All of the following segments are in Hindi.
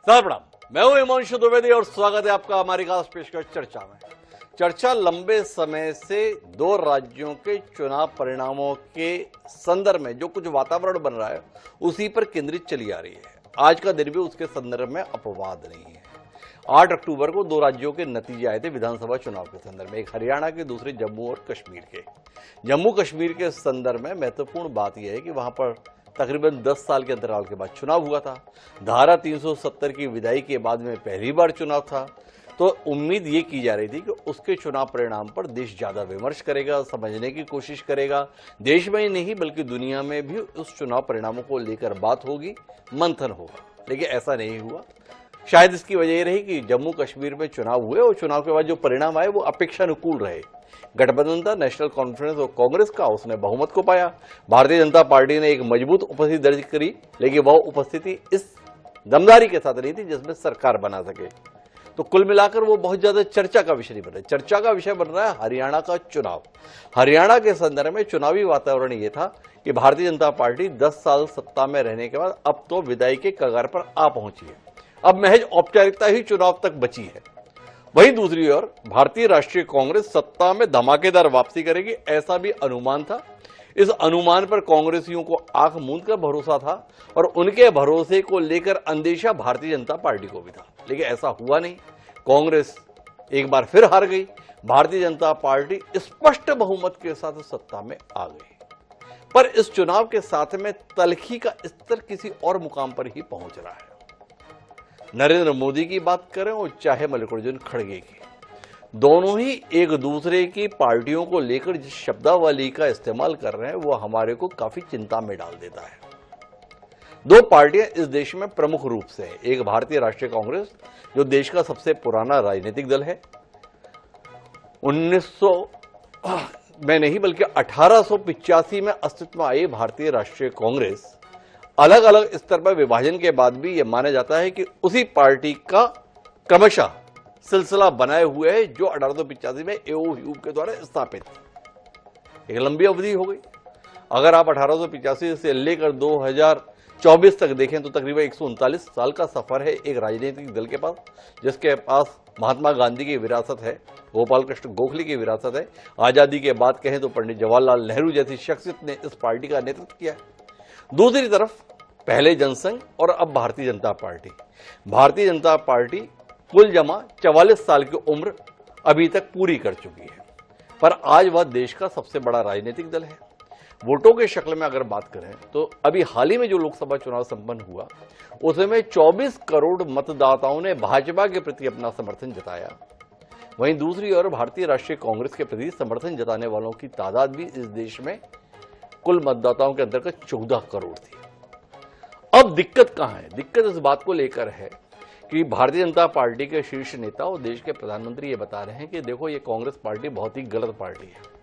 सर प्रणाम, मैं हूं हिमांशु द्विवेदी और स्वागत है आपका हमारी खास पेशकश चर्चा में। चर्चा लंबे समय से दो राज्यों के चुनाव परिणामों के संदर्भ में जो कुछ वातावरण बन रहा है उसी पर केंद्रित चली आ रही है। आज का दिन भी उसके संदर्भ में अपवाद नहीं है। 8 अक्टूबर को दो राज्यों के नतीजे आए थे विधानसभा चुनाव के संदर्भ में, एक हरियाणा के, दूसरे जम्मू और कश्मीर के। जम्मू कश्मीर के संदर्भ में महत्वपूर्ण बात यह है कि वहां पर तकरीबन 10 साल के अंतराल के बाद चुनाव हुआ था। धारा 370 की विदाई के बाद में पहली बार चुनाव था, तो उम्मीद ये की जा रही थी कि उसके चुनाव परिणाम पर देश ज्यादा विमर्श करेगा, समझने की कोशिश करेगा। देश में ही नहीं बल्कि दुनिया में भी उस चुनाव परिणामों को लेकर बात होगी, मंथन होगा, लेकिन ऐसा नहीं हुआ। शायद इसकी वजह यह रही कि जम्मू कश्मीर में चुनाव हुए और चुनाव के बाद जो परिणाम आए वो अपेक्षानुकूल रहे। गठबंधन था नेशनल कॉन्फ्रेंस और कांग्रेस का, उसने बहुमत को पाया। भारतीय जनता पार्टी ने एक मजबूत उपस्थिति दर्ज करी, लेकिन वह उपस्थिति इस दमदारी के साथ नहीं थी जिसमें सरकार बना सके। तो कुल मिलाकर वो बहुत ज्यादा चर्चा का विषय बन रहा है। चर्चा का विषय बन रहा है हरियाणा का चुनाव। हरियाणा के संदर्भ में चुनावी वातावरण ये था कि भारतीय जनता पार्टी 10 साल सत्ता में रहने के बाद अब तो विदाई के कगार पर आ पहुंची है। अब महज औपचारिकता ही चुनाव तक बची है। वहीं दूसरी ओर भारतीय राष्ट्रीय कांग्रेस सत्ता में धमाकेदार वापसी करेगी, ऐसा भी अनुमान था। इस अनुमान पर कांग्रेसियों को आंख मूंद कर भरोसा था और उनके भरोसे को लेकर अंदेशा भारतीय जनता पार्टी को भी था, लेकिन ऐसा हुआ नहीं। कांग्रेस एक बार फिर हार गई। भारतीय जनता पार्टी स्पष्ट बहुमत के साथ सत्ता में आ गई। पर इस चुनाव के साथ में तलखी का स्तर किसी और मुकाम पर ही पहुंच रहा है। नरेंद्र मोदी की बात करें और चाहे मल्लिकार्जुन खड़गे की, दोनों ही एक दूसरे की पार्टियों को लेकर जिस शब्दावली का इस्तेमाल कर रहे हैं वो हमारे को काफी चिंता में डाल देता है। दो पार्टियां इस देश में प्रमुख रूप से हैं। एक भारतीय राष्ट्रीय कांग्रेस जो देश का सबसे पुराना राजनीतिक दल है, 1900 में नहीं बल्कि 1885 में अस्तित्व में आई भारतीय राष्ट्रीय कांग्रेस अलग अलग स्तर पर विभाजन के बाद भी यह माना जाता है कि उसी पार्टी का क्रमशः सिलसिला बनाए हुए है जो 1885 में एओ के द्वारा स्थापित। एक लंबी अवधि हो गई। अगर आप 1885 से लेकर 2024 तक देखें तो तकरीबन 139 साल का सफर है एक राजनीतिक दल के पास, जिसके पास महात्मा गांधी की विरासत है, गोपाल कृष्ण गोखले की विरासत है। आजादी के बाद कहें तो पंडित जवाहरलाल नेहरू जैसी शख्सियत ने इस पार्टी का नेतृत्व किया है। दूसरी तरफ पहले जनसंघ और अब भारतीय जनता पार्टी। भारतीय जनता पार्टी कुल जमा 44 साल की उम्र अभी तक पूरी कर चुकी है, पर आज वह देश का सबसे बड़ा राजनीतिक दल है। वोटों के शक्ल में अगर बात करें तो अभी हाल ही में जो लोकसभा चुनाव संपन्न हुआ उसमें 24 करोड़ मतदाताओं ने भाजपा के प्रति अपना समर्थन जताया। वहीं दूसरी ओर भारतीय राष्ट्रीय कांग्रेस के प्रति समर्थन जताने वालों की तादाद भी इस देश में कुल मतदाताओं के अंतर्गत 14 करोड़ थी। अब दिक्कत कहां है? दिक्कत इस बात को लेकर है कि भारतीय जनता पार्टी के शीर्ष नेता और देश के प्रधानमंत्री ये बता रहे हैं कि देखो ये कांग्रेस पार्टी बहुत ही गलत पार्टी है।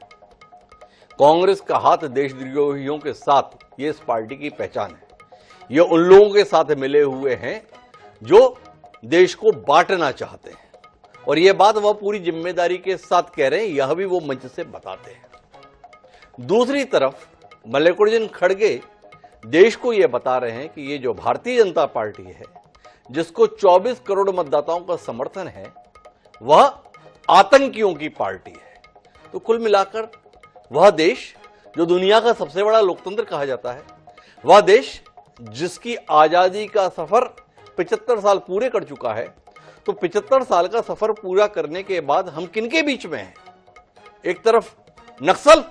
कांग्रेस का हाथ देशद्रोहियों के साथ, ये इस पार्टी की पहचान है। ये उन लोगों के साथ मिले हुए हैं जो देश को बांटना चाहते हैं, और ये बात वह पूरी जिम्मेदारी के साथ कह रहे हैं, यह भी वो मंच से बताते हैं। दूसरी तरफ मल्लिकार्जुन खड़गे देश को यह बता रहे हैं कि ये जो भारतीय जनता पार्टी है जिसको 24 करोड़ मतदाताओं का समर्थन है वह आतंकियों की पार्टी है। तो कुल मिलाकर वह देश जो दुनिया का सबसे बड़ा लोकतंत्र कहा जाता है, वह देश जिसकी आजादी का सफर 75 साल पूरे कर चुका है, तो 75 साल का सफर पूरा करने के बाद हम किनके बीच में हैं? एक तरफ नक्सल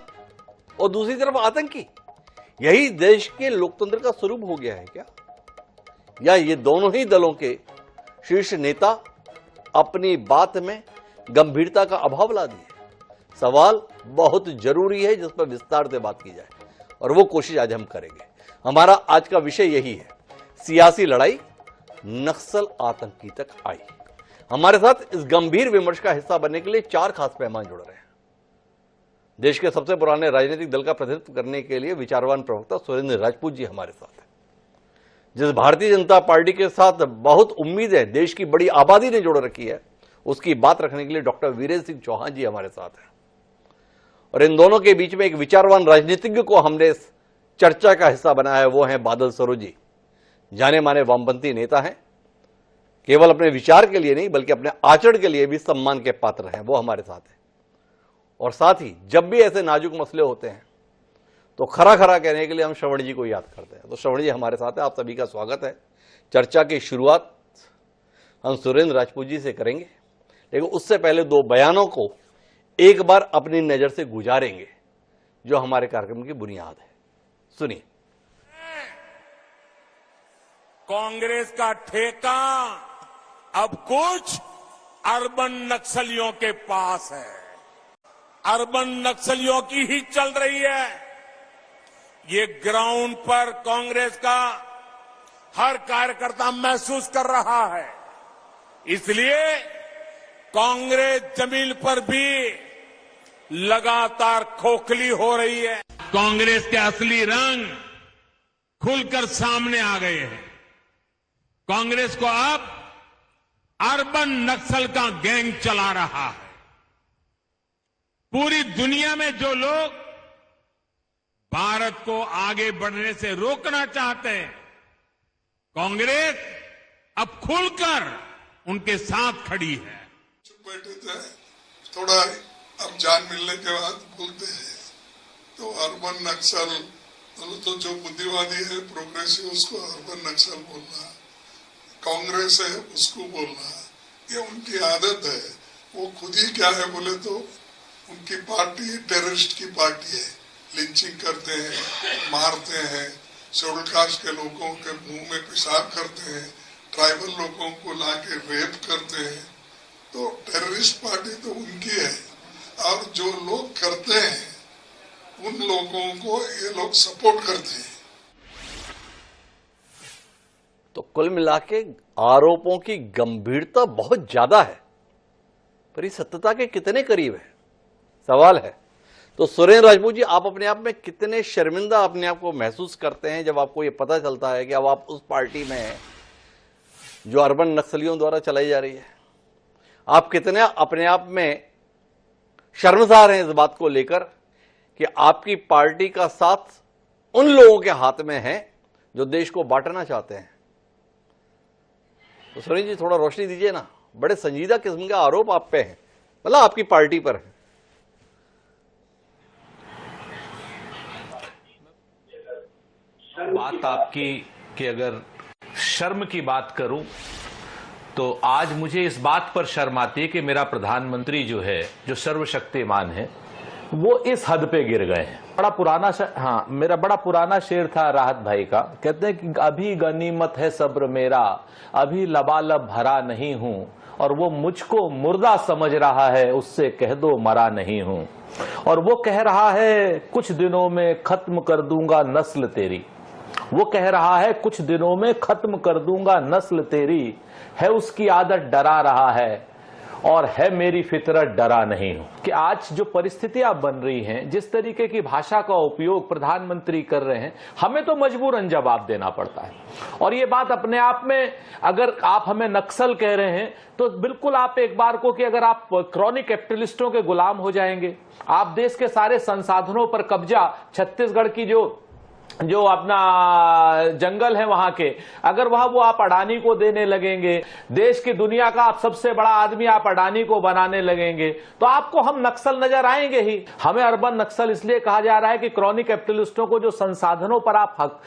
और दूसरी तरफ आतंकी। यही देश के लोकतंत्र का स्वरूप हो गया है क्या? या ये दोनों ही दलों के शीर्ष नेता अपनी बात में गंभीरता का अभाव ला दिए? सवाल बहुत जरूरी है जिस पर विस्तार से बात की जाए, और वो कोशिश आज हम करेंगे। हमारा आज का विषय यही है, सियासी लड़ाई नक्सल आतंकी तक आई। हमारे साथ इस गंभीर विमर्श का हिस्सा बनने के लिए 4 खास मेहमान जुड़ रहे हैं। देश के सबसे पुराने राजनीतिक दल का प्रतिनिधित्व करने के लिए विचारवान प्रवक्ता सुरेंद्र राजपूत जी हमारे साथ हैं। जिस भारतीय जनता पार्टी के साथ बहुत उम्मीद है, देश की बड़ी आबादी ने जोड़ रखी है, उसकी बात रखने के लिए डॉक्टर वीरेंद्र सिंह चौहान जी हमारे साथ हैं। और इन दोनों के बीच में एक विचारवान राजनीतिज्ञ को हमने इस चर्चा का हिस्सा बनाया है, वो है बादल सरोजी, जाने माने वामपंथी नेता हैं, केवल अपने विचार के लिए नहीं बल्कि अपने आचरण के लिए भी सम्मान के पात्र हैं, वो हमारे साथ हैं। और साथ ही जब भी ऐसे नाजुक मसले होते हैं तो खरा खरा कहने के लिए हम श्रवण जी को याद करते हैं। तो श्रवण जी हमारे साथ है, आप सभी का स्वागत है। चर्चा की शुरुआत हम सुरेंद्र राजपूत जी से करेंगे, लेकिन उससे पहले दो बयानों को एक बार अपनी नजर से गुजारेंगे जो हमारे कार्यक्रम की बुनियाद है। सुनिए। कांग्रेस का ठेका अब कुछ अर्बन नक्सलियों के पास है। अर्बन नक्सलियों की ही चल रही है। ये ग्राउंड पर कांग्रेस का हर कार्यकर्ता महसूस कर रहा है। इसलिए कांग्रेस जमीन पर भी लगातार खोखली हो रही है। कांग्रेस के असली रंग खुलकर सामने आ गए हैं। कांग्रेस को अब अर्बन नक्सल का गैंग चला रहा है। पूरी दुनिया में जो लोग भारत को आगे बढ़ने से रोकना चाहते हैं, कांग्रेस अब खुलकर उनके साथ खड़ी है। चुप बैठे थे, थोड़ा अब जान मिलने के बाद बोलते हैं तो अर्बन नक्सल, तो जो बुद्धिवादी है प्रोग्रेसिव उसको अर्बन नक्सल बोलना, कांग्रेस है उसको बोलना, ये उनकी आदत है। वो खुद ही क्या है बोले तो उनकी पार्टी टेररिस्ट की पार्टी है। लिंचिंग करते हैं, मारते हैं, शेड्यूल कास्ट के लोगों के मुंह में पेशाब करते हैं, ट्राइबल लोगों को लाके रेप करते हैं। तो टेररिस्ट पार्टी तो उनकी है और जो लोग करते हैं उन लोगों को ये लोग सपोर्ट करते हैं। तो कुल मिला के आरोपों की गंभीरता बहुत ज्यादा है, पर ये सत्यता के कितने करीब है, सवाल है। तो सुरेंद्र राजपूत जी, आप अपने आप में कितने शर्मिंदा अपने आप को महसूस करते हैं जब आपको ये पता चलता है कि अब आप उस पार्टी में हैं जो अर्बन नक्सलियों द्वारा चलाई जा रही है? आप कितने अपने आप में शर्मसार हैं इस बात को लेकर कि आपकी पार्टी का साथ उन लोगों के हाथ में है जो देश को बांटना चाहते हैं? तो सुरेंद्र जी थोड़ा रोशनी दीजिए ना, बड़े संजीदा किस्म का आरोप आप पे है, मतलब आपकी पार्टी पर है। बात आपकी कि अगर शर्म की बात करूं तो आज मुझे इस बात पर शर्म आती है कि मेरा प्रधानमंत्री जो है, जो सर्वशक्तिमान है, वो इस हद पे गिर गए हैं। मेरा बड़ा पुराना शेर था राहत भाई का, कहते हैं कि अभी गनीमत है सब्र मेरा, अभी लबालब भरा नहीं हूं, और वो मुझको मुर्दा समझ रहा है, उससे कह दो मरा नहीं हूं। और वो कह रहा है कुछ दिनों में खत्म कर दूंगा नस्ल तेरी, वो कह रहा है कुछ दिनों में खत्म कर दूंगा नस्ल तेरी, है उसकी आदत डरा रहा है और है मेरी फितरत डरा नहीं हूं। कि आज जो परिस्थितियां बन रही हैं, जिस तरीके की भाषा का उपयोग प्रधानमंत्री कर रहे हैं, हमें तो मजबूरन जवाब देना पड़ता है। और ये बात अपने आप में, अगर आप हमें नक्सल कह रहे हैं तो बिल्कुल आप एक बार को कि अगर आप क्रॉनिक कैपिटलिस्टों के गुलाम हो जाएंगे, आप देश के सारे संसाधनों पर कब्जा, छत्तीसगढ़ की जो अपना जंगल है वहां के, अगर वह वो आप अडानी को देने लगेंगे, देश की दुनिया का आप सबसे बड़ा आदमी आप अडानी को बनाने लगेंगे, तो आपको हम नक्सल नजर आएंगे ही। हमें अर्बन नक्सल इसलिए कहा जा रहा है कि क्रॉनिक कैपिटलिस्टों को जो संसाधनों पर आप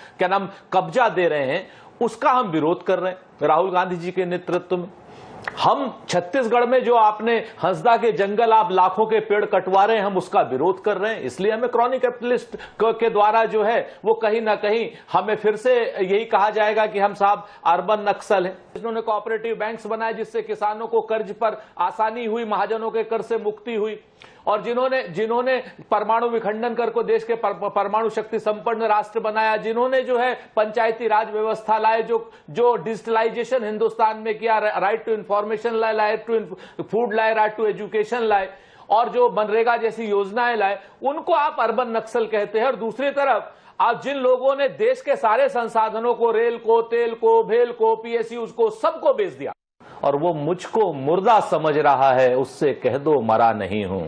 कब्जा दे रहे हैं, उसका हम विरोध कर रहे हैं राहुल गांधी जी के नेतृत्व में। हम छत्तीसगढ़ में जो आपने हंसदा के जंगल, आप लाखों के पेड़ कटवा रहे हैं, हम उसका विरोध कर रहे हैं। इसलिए हमें क्रॉनिक कैपिटलिस्ट के द्वारा जो है वो कहीं ना कहीं हमें फिर से यही कहा जाएगा कि हम साहब अर्बन नक्सल हैं। इन्होंने कोऑपरेटिव बैंक्स बनाए जिससे किसानों को कर्ज पर आसानी हुई, महाजनों के कर्ज से मुक्ति हुई, और जिन्होंने परमाणु विखंडन कर को देश के परमाणु शक्ति संपन्न राष्ट्र बनाया, जिन्होंने जो है पंचायती राज व्यवस्था लाए, जो डिजिटलाइजेशन हिंदुस्तान में किया, राइट टू इंफॉर्मेशन लाए, राइट टू फूड लाए, राइट टू एजुकेशन लाए, और जो मनरेगा जैसी योजनाएं लाए, उनको आप अर्बन नक्सल कहते हैं। और दूसरी तरफ आप जिन लोगों ने देश के सारे संसाधनों को, रेल को, तेल को, भेल को, पीएसयू को, सबको बेच दिया, और वो मुझको मुर्दा समझ रहा है, उससे कह दो मरा नहीं हूं।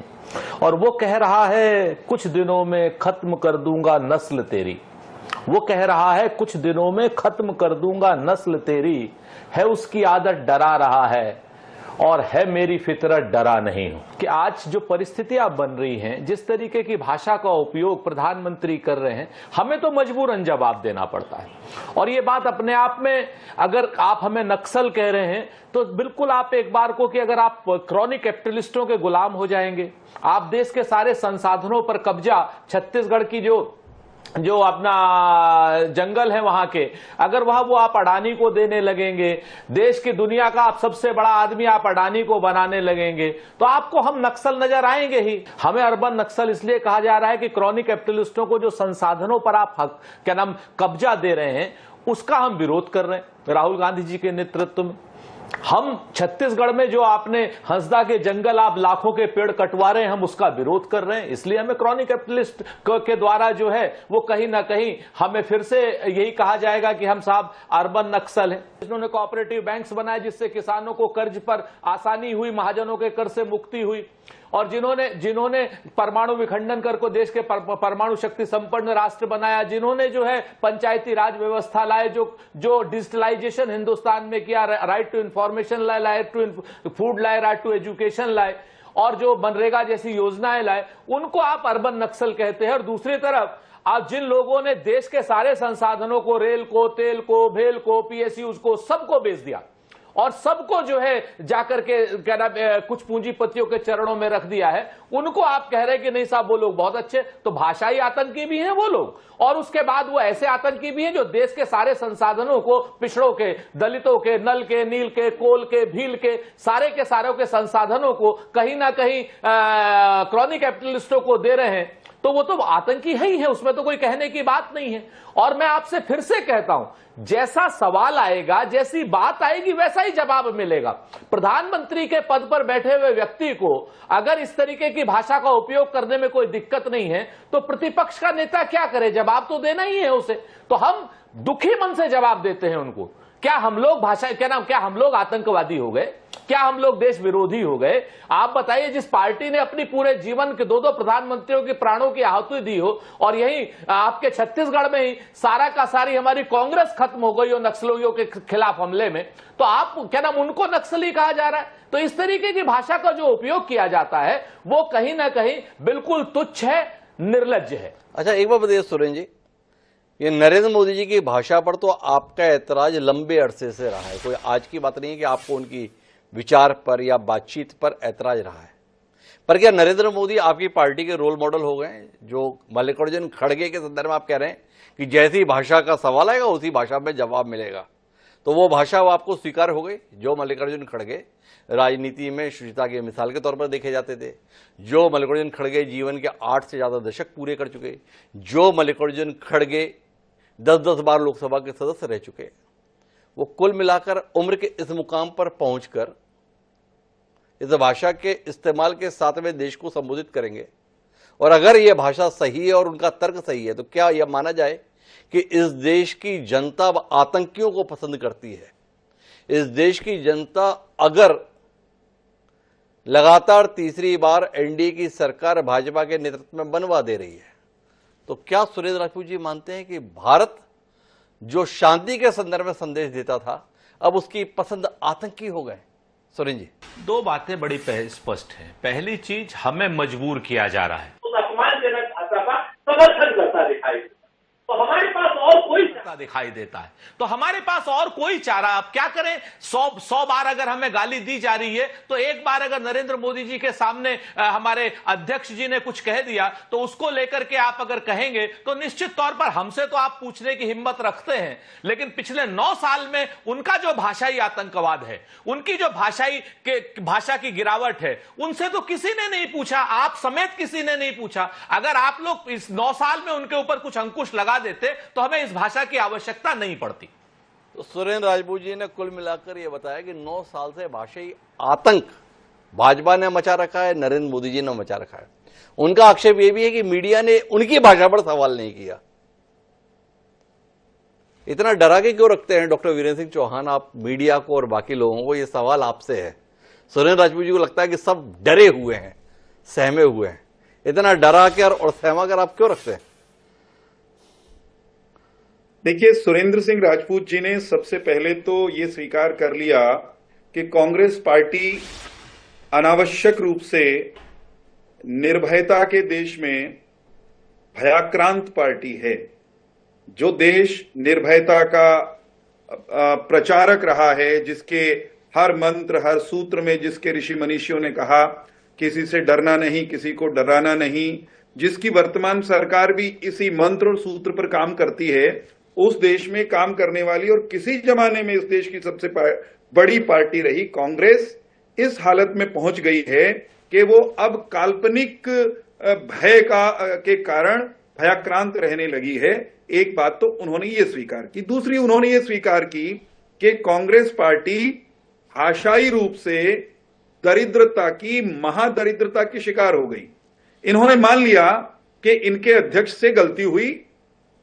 और वो कह रहा है कुछ दिनों में खत्म कर दूंगा नस्ल तेरी, वो कह रहा है कुछ दिनों में खत्म कर दूंगा नस्ल तेरी, है उसकी आदत डरा रहा है और है मेरी फितरत डरा नहीं हूं। कि आज जो परिस्थितियां बन रही हैं, जिस तरीके की भाषा का उपयोग प्रधानमंत्री कर रहे हैं, हमें तो मजबूरन जवाब देना पड़ता है। और ये बात अपने आप में, अगर आप हमें नक्सल कह रहे हैं तो बिल्कुल आप एक बार को कि अगर आप क्रॉनिक कैपिटलिस्टों के गुलाम हो जाएंगे, आप देश के सारे संसाधनों पर कब्जा, छत्तीसगढ़ की जो अपना जंगल है वहां के, अगर वह वो आप अडानी को देने लगेंगे, देश की दुनिया का आप सबसे बड़ा आदमी आप अडानी को बनाने लगेंगे, तो आपको हम नक्सल नजर आएंगे ही। हमें अर्बन नक्सल इसलिए कहा जा रहा है कि क्रॉनिक कैपिटलिस्टों को जो संसाधनों पर आप क्या नाम कब्जा दे रहे हैं, उसका हम विरोध कर रहे हैं राहुल गांधी जी के नेतृत्व में। हम छत्तीसगढ़ में जो आपने हंसदा के जंगल आप लाखों के पेड़ कटवा रहे हैं, हम उसका विरोध कर रहे हैं। इसलिए हमें क्रॉनिक कैपिटलिस्ट के द्वारा जो है वो कहीं ना कहीं हमें फिर से यही कहा जाएगा कि हम साहब अर्बन नक्सल हैं। इन्होंने कोऑपरेटिव बैंक्स बनाए जिससे किसानों को कर्ज पर आसानी हुई, महाजनों के कर से मुक्ति हुई। और जिन्होंने परमाणु विखंडन कर को देश के परमाणु शक्ति संपन्न राष्ट्र बनाया, जिन्होंने जो है पंचायती राज व्यवस्था लाए, जो डिजिटलाइजेशन हिंदुस्तान में किया, राइट टू इंफॉर्मेशन लाए, राइट टू फूड लाए, राइट टू एजुकेशन लाए, और जो मनरेगा जैसी योजनाएं लाए, उनको आप अर्बन नक्सल कहते हैं। और दूसरी तरफ आप जिन लोगों ने देश के सारे संसाधनों को, रेल को, तेल को, भेल को, पीएसयूज को, सबको बेच दिया और सबको जो है जाकर के क्या नाम कुछ पूंजीपतियों के चरणों में रख दिया है, उनको आप कह रहे हैं कि नहीं साहब वो लोग बहुत अच्छे। तो भाषाई आतंकी भी हैं वो लोग, और उसके बाद वो ऐसे आतंकी भी हैं जो देश के सारे संसाधनों को, पिछड़ों के, दलितों के, नल के, नील के, कोल के, भील के, सारे के सारों के संसाधनों को कहीं ना कहीं क्रॉनिक कैपिटलिस्टों को दे रहे हैं। तो वो तो आतंकी है ही है, उसमें तो कोई कहने की बात नहीं है। और मैं आपसे फिर से कहता हूं, जैसा सवाल आएगा, जैसी बात आएगी, वैसा ही जवाब मिलेगा। प्रधानमंत्री के पद पर बैठे हुए व्यक्ति को अगर इस तरीके की भाषा का उपयोग करने में कोई दिक्कत नहीं है, तो प्रतिपक्ष का नेता क्या करे? जवाब तो देना ही है उसे। तो हम दुखी मन से जवाब देते हैं उनको। क्या हम लोग क्या हम लोग आतंकवादी हो गए? क्या हम लोग देश विरोधी हो गए? आप बताइए, जिस पार्टी ने अपनी पूरे जीवन के दो प्रधानमंत्रियों के प्राणों की आहुति दी हो, और यही आपके छत्तीसगढ़ में ही सारा का सारी हमारी कांग्रेस खत्म हो गई हो नक्सलियों के खिलाफ हमले में, तो आप उनको नक्सली कहा जा रहा है। तो इस तरीके की भाषा का जो उपयोग किया जाता है वो कहीं ना कहीं बिल्कुल तुच्छ है, निर्लज्ज है। अच्छा, एक बात बताइए सुरेंद्र जी, ये नरेंद्र मोदी जी की भाषा पर तो आपका ऐतराज लंबे अरसे से रहा है, कोई आज की बात नहीं है कि आपको उनकी विचार पर या बातचीत पर ऐतराज रहा है। पर क्या नरेंद्र मोदी आपकी पार्टी के रोल मॉडल हो गए? जो मल्लिकार्जुन खड़गे के संदर्भ में आप कह रहे हैं कि जैसी भाषा का सवाल आएगा उसी भाषा में जवाब मिलेगा, तो वो भाषा वो आपको स्वीकार हो गई? जो मल्लिकार्जुन खड़गे राजनीति में शुचिता की मिसाल के तौर पर देखे जाते थे, जो मल्लिकार्जुन खड़गे जीवन के 8 से ज्यादा दशक पूरे कर चुके, जो मल्लिकार्जुन खड़गे 10-10 बार लोकसभा के सदस्य रह चुके, वो कुल मिलाकर उम्र के इस मुकाम पर पहुंचकर इस भाषा के इस्तेमाल के साथ में देश को संबोधित करेंगे। और अगर यह भाषा सही है और उनका तर्क सही है, तो क्या यह माना जाए कि इस देश की जनता आतंकियों को पसंद करती है? इस देश की जनता अगर लगातार तीसरी बार एनडीए की सरकार भाजपा के नेतृत्व में बनवा दे रही है, तो क्या सुरेंद्र राजपूत जी मानते हैं कि भारत जो शांति के संदर्भ में संदेश देता था, अब उसकी पसंद आतंकी हो गए? सुरेंद्र जी, दो बातें बड़ी स्पष्ट हैं। पहली चीज, हमें मजबूर किया जा रहा है, अपमानजनक भाषा का समर्थन करता दिखाई, तो हमारे पास और कोई दिखाई देता है, तो हमारे पास और कोई चारा। आप क्या करें? 100 बार अगर हमें गाली दी जा रही है, तो एक बार अगर नरेंद्र मोदी जी के सामने हमारे अध्यक्ष जी ने कुछ कह दिया, तो उसको लेकर के आप अगर कहेंगे, तो निश्चित तौर पर हमसे तो आप पूछने की हिम्मत रखते हैं। लेकिन पिछले 9 साल में उनका जो भाषाई आतंकवाद है, उनकी जो भाषा की गिरावट है, उनसे तो किसी ने नहीं पूछा, आप समेत किसी ने नहीं पूछा। अगर आप लोग इस 9 साल में उनके ऊपर कुछ अंकुश लगा देते, तो हमें इस भाषा की आवश्यकता नहीं पड़ती। तो सुरेंद्र राजपूत जी ने कुल मिलाकर यह बताया कि 9 साल से भाषाई आतंक भाजपा ने मचा रखा है, नरेंद्र मोदी जी ने मचा रखा है। उनका आक्षेप यह भी है कि मीडिया ने उनकी भाषा पर सवाल नहीं किया। इतना डरा के क्यों रखते हैं डॉक्टर वीरेंद्र सिंह चौहान आप मीडिया को और बाकी लोगों को? यह सवाल आपसे है। सुरेंद्र राजपूत जी को लगता है कि सब डरे हुए हैं, सहमे हुए हैं। इतना डरा कर और सहमा कर आप क्यों रखते हैं? देखिए, सुरेंद्र सिंह राजपूत जी ने सबसे पहले तो ये स्वीकार कर लिया कि कांग्रेस पार्टी अनावश्यक रूप से निर्भयता के देश में भयाक्रांत पार्टी है। जो देश निर्भयता का प्रचारक रहा है, जिसके हर मंत्र हर सूत्र में जिसके ऋषि मनीषियों ने कहा किसी से डरना नहीं, किसी को डराना नहीं, जिसकी वर्तमान सरकार भी इसी मंत्र और सूत्र पर काम करती है, उस देश में काम करने वाली और किसी जमाने में इस देश की सबसे बड़ी पार्टी रही कांग्रेस इस हालत में पहुंच गई है कि वो अब काल्पनिक भय के कारण भयाक्रांत रहने लगी है। एक बात तो उन्होंने ये स्वीकार की। दूसरी, उन्होंने ये स्वीकार की कि कांग्रेस पार्टी भाषाई रूप से दरिद्रता की, महादरिद्रता की शिकार हो गई। इन्होंने मान लिया कि इनके अध्यक्ष से गलती हुई,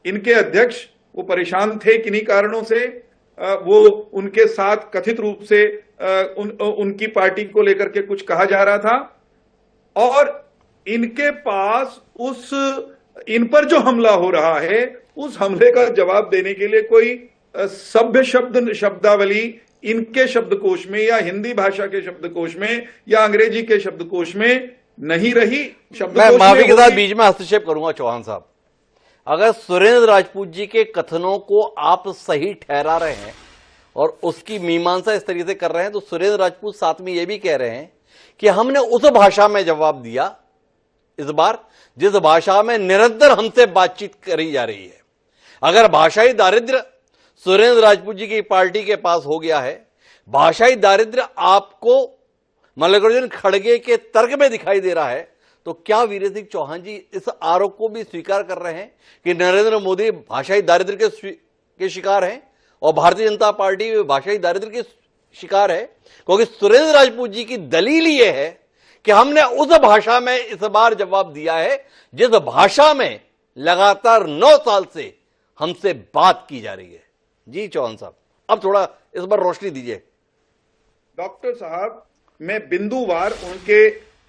इनके अध्यक्ष वो परेशान थे किन्हीं कारणों से, वो उनके साथ कथित रूप से उनकी पार्टी को लेकर के कुछ कहा जा रहा था और इनके पास इन पर जो हमला हो रहा है उस हमले का जवाब देने के लिए कोई सभ्य शब्दावली इनके शब्दकोश में या हिंदी भाषा के शब्दकोश में या अंग्रेजी के शब्दकोश में नहीं रही। मैं माफी के साथ बीच में हस्तक्षेप करूंगा चौहान साहब। अगर सुरेंद्र राजपूत जी के कथनों को आप सही ठहरा रहे हैं और उसकी मीमांसा इस तरीके से कर रहे हैं, तो सुरेंद्र राजपूत साथ में यह भी कह रहे हैं कि हमने उस भाषा में जवाब दिया इस बार जिस भाषा में निरंतर हमसे बातचीत करी जा रही है। अगर भाषाई दारिद्र्य सुरेंद्र राजपूत जी की पार्टी के पास हो गया है, भाषाई दारिद्र्य आपको मल्लिकार्जुन खड़गे के तर्क में दिखाई दे रहा है, तो क्या वीर सिंह चौहान जी इस आरोप को भी स्वीकार कर रहे हैं कि नरेंद्र मोदी भाषाई दारिद्र्य के शिकार हैं और भारतीय जनता पार्टी भाषाई दारिद्र्य के शिकार है? क्योंकि सुरेंद्र राजपूत जी की दलील यह है कि हमने उस भाषा में इस बार जवाब दिया है जिस भाषा में लगातार 9 साल से हमसे बात की जा रही है। जी चौहान साहब, अब थोड़ा इस पर रोशनी दीजिए। डॉक्टर साहब, मैं बिंदुवार उनके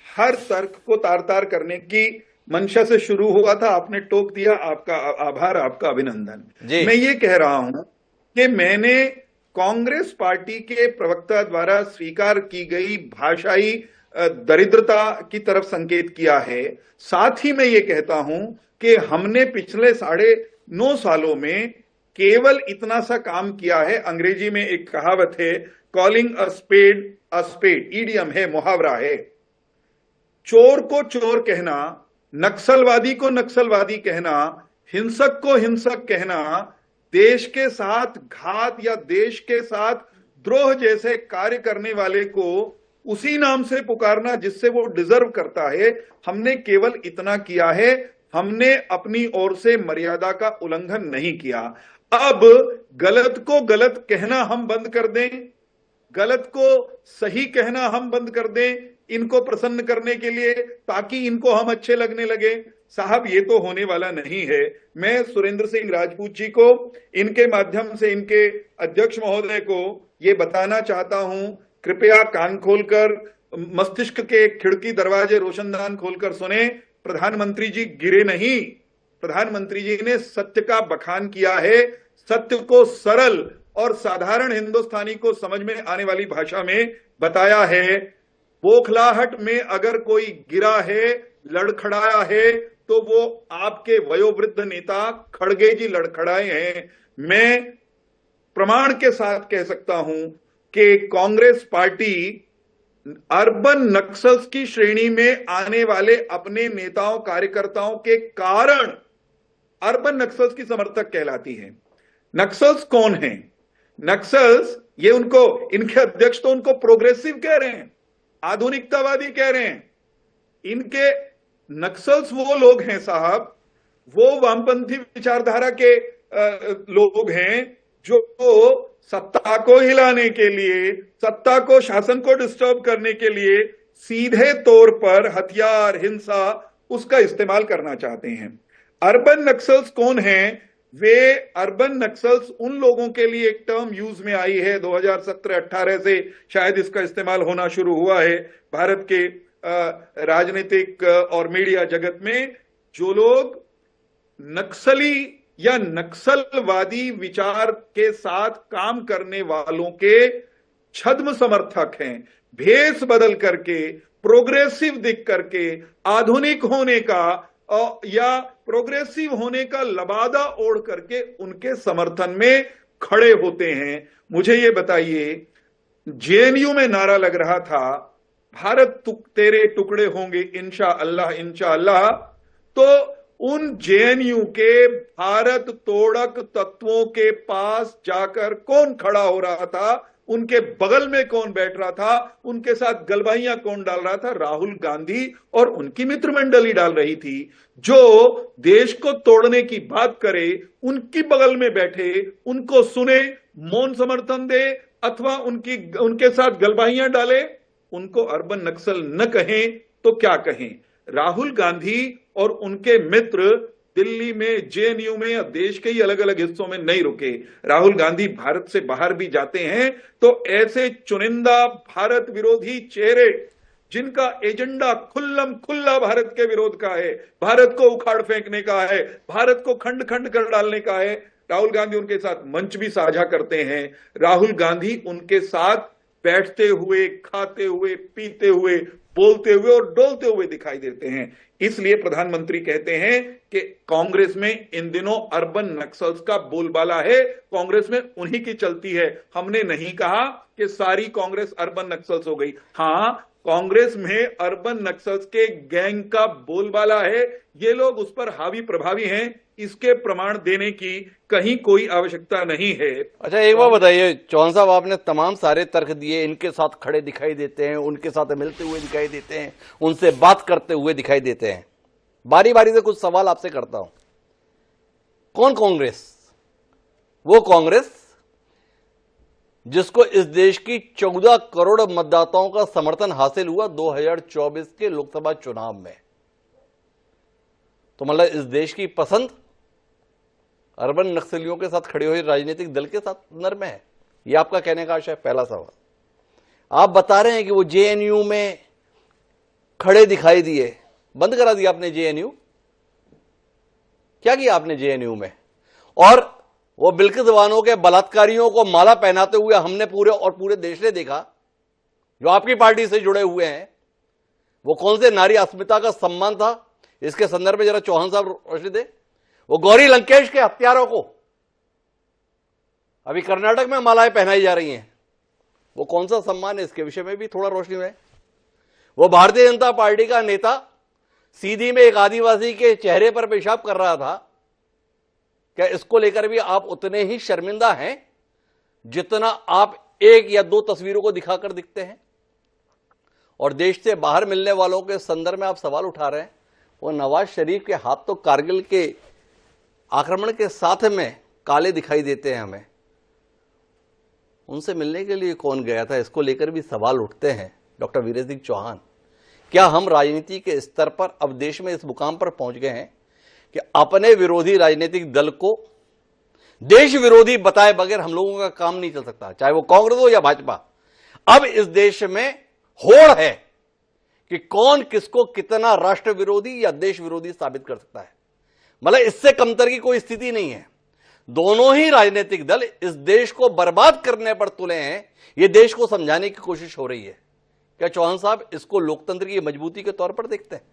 हर तर्क को तार तार करने की मंशा से शुरू हुआ था, आपने टोक दिया, आपका आभार, आपका अभिनंदन। मैं ये कह रहा हूं कि मैंने कांग्रेस पार्टी के प्रवक्ता द्वारा स्वीकार की गई भाषाई दरिद्रता की तरफ संकेत किया है। साथ ही मैं ये कहता हूं कि हमने पिछले 9.5 सालों में केवल इतना सा काम किया है। अंग्रेजी में एक कहावत है, कॉलिंग अ स्पेड, ईडियम है, मुहावरा है। चोर को चोर कहना, नक्सलवादी को नक्सलवादी कहना, हिंसक को हिंसक कहना, देश के साथ घात या देश के साथ द्रोह जैसे कार्य करने वाले को उसी नाम से पुकारना जिससे वो डिजर्व करता है। हमने केवल इतना किया है, हमने अपनी ओर से मर्यादा का उल्लंघन नहीं किया। अब गलत को गलत कहना हम बंद कर दें, गलत को सही कहना हम बंद कर दें, इनको प्रसन्न करने के लिए, ताकि इनको हम अच्छे लगने लगे। साहब, ये तो होने वाला नहीं है। मैं सुरेंद्र सिंह राजपूत जी को इनके माध्यम से इनके अध्यक्ष महोदय को ये बताना चाहता हूं, कृपया कान खोलकर, मस्तिष्क के खिड़की दरवाजे रोशनदान खोलकर सुने। प्रधानमंत्री जी गिरे नहीं, प्रधानमंत्री जी ने सत्य का बखान किया है, सत्य को सरल और साधारण हिंदुस्तानी को समझ में आने वाली भाषा में बताया है। बौखलाहट में अगर कोई गिरा है, लड़खड़ाया है, तो वो आपके वयोवृद्ध नेता खड़गे जी लड़खड़ाए हैं। मैं प्रमाण के साथ कह सकता हूं कि कांग्रेस पार्टी अर्बन नक्सल्स की श्रेणी में आने वाले अपने नेताओं कार्यकर्ताओं के कारण अर्बन नक्सल्स की समर्थक कहलाती है। नक्सल्स कौन हैं? नक्सल्स, ये उनको, इनके अध्यक्ष तो उनको प्रोग्रेसिव कह रहे हैं, आधुनिकतावादी कह रहे हैं। इनके नक्सल्स वो लोग हैं साहब, वो वामपंथी विचारधारा के लोग हैं जो सत्ता को हिलाने के लिए, सत्ता को, शासन को डिस्टर्ब करने के लिए सीधे तौर पर हथियार, हिंसा, उसका इस्तेमाल करना चाहते हैं। अर्बन नक्सल्स कौन हैं? वे अर्बन नक्सल्स उन लोगों के लिए एक टर्म यूज में आई है, 2017-18 से शायद इसका इस्तेमाल होना शुरू हुआ है भारत के राजनीतिक और मीडिया जगत में। जो लोग नक्सली या नक्सलवादी विचार के साथ काम करने वालों के छद्म समर्थक हैं, भेष बदल करके, प्रोग्रेसिव दिख करके, आधुनिक होने का या प्रोग्रेसिव होने का लबादा ओढ़ करके उनके समर्थन में खड़े होते हैं। मुझे ये बताइए, जेएनयू में नारा लग रहा था भारत तेरे टुकड़े होंगे इंशाअल्लाह इंशाअल्लाह, तो उन जेएनयू के भारत तोड़क तत्वों के पास जाकर कौन खड़ा हो रहा था, उनके बगल में कौन बैठ रहा था, उनके साथ गलबाइयां कौन डाल रहा था? राहुल गांधी और उनकी मित्र मंडली डाल रही थी। जो देश को तोड़ने की बात करे, उनकी बगल में बैठे, उनको सुने, मौन समर्थन दे अथवा उनके साथ गलबाइयां डाले, उनको अर्बन नक्सल न कहें तो क्या कहें? राहुल गांधी और उनके मित्र दिल्ली में, जेएनयू में या देश के ही अलग अलग हिस्सों में नहीं रुके। राहुल गांधी भारत से बाहर भी जाते हैं तो ऐसे चुनिंदा भारत विरोधी चेहरे जिनका एजेंडा खुल्लम खुल्ला भारत के विरोध का है, भारत को उखाड़ फेंकने का है, भारत को खंड खंड कर डालने का है, राहुल गांधी उनके साथ मंच भी साझा करते हैं। राहुल गांधी उनके साथ बैठते हुए, खाते हुए, पीते हुए, बोलते हुए और डोलते हुए दिखाई देते हैं। इसलिए प्रधानमंत्री कहते हैं कि कांग्रेस में इन दिनों अर्बन नक्सल्स का बोलबाला है, कांग्रेस में उन्हीं की चलती है। हमने नहीं कहा कि सारी कांग्रेस अर्बन नक्सल्स हो गई। हां, कांग्रेस में अर्बन नक्सल्स के गैंग का बोलबाला है, ये लोग उस पर हावी प्रभावी हैं, इसके प्रमाण देने की कहीं कोई आवश्यकता नहीं है। अच्छा, एक बात बताइए चौहान साहब, आपने तमाम सारे तर्क दिए, इनके साथ खड़े दिखाई देते हैं, उनके साथ मिलते हुए दिखाई देते हैं, उनसे बात करते हुए दिखाई देते हैं। बारी बारी से कुछ सवाल आपसे करता हूं। कौन कांग्रेस? वो कांग्रेस जिसको इस देश की 14 करोड़ मतदाताओं का समर्थन हासिल हुआ 2024 के लोकसभा चुनाव में। तो मतलब इस देश की पसंद अर्बन नक्सलियों के साथ खड़े हुए राजनीतिक दल के साथ नर्म है, यह आपका कहने का आशय है। पहला सवाल, आप बता रहे हैं कि वो जेएनयू में खड़े दिखाई दिए, बंद करा दिया आपने जेएनयू। क्या किया आपने जेएनयू में? और वो बिल्किस बानो के बलात्कारियों को माला पहनाते हुए हमने पूरे देश ने देखा, जो आपकी पार्टी से जुड़े हुए हैं। वो कौन से नारी अस्मिता का सम्मान था, इसके संदर्भ में जरा चौहान साहब रोशनी दे। वो गौरी लंकेश के हत्यारों को अभी कर्नाटक में मालाएं पहनाई जा रही हैं, वो कौन सा सम्मान है, इसके विषय में भी थोड़ा रोशनी में। वो भारतीय जनता पार्टी का नेता सीधी में एक आदिवासी के चेहरे पर पेशाब कर रहा था, क्या इसको लेकर भी आप उतने ही शर्मिंदा हैं जितना आप एक या दो तस्वीरों को दिखाकर दिखते हैं? और देश से बाहर मिलने वालों के संदर्भ में आप सवाल उठा रहे हैं। वो नवाज शरीफ के हाथ तो कारगिल के आक्रमण के साथ में काले दिखाई देते हैं हमें। उनसे मिलने के लिए कौन गया था, इसको लेकर भी सवाल उठते हैं। डॉक्टर वीरेंद्र सिंह चौहान, क्या हम राजनीति के स्तर पर अब देश में इस मुकाम पर पहुंच गए हैं कि अपने विरोधी राजनीतिक दल को देश विरोधी बताए बगैर हम लोगों का काम नहीं चल सकता, चाहे वो कांग्रेस हो या भाजपा। अब इस देश में होड़ है कि कौन किसको कितना राष्ट्र विरोधी या देश विरोधी साबित कर सकता है। मतलब इससे कमतर की कोई स्थिति नहीं है। दोनों ही राजनीतिक दल इस देश को बर्बाद करने पर तुले हैं, यह देश को समझाने की कोशिश हो रही है। क्या चौहान साहब इसको लोकतंत्र की मजबूती के तौर पर देखते हैं?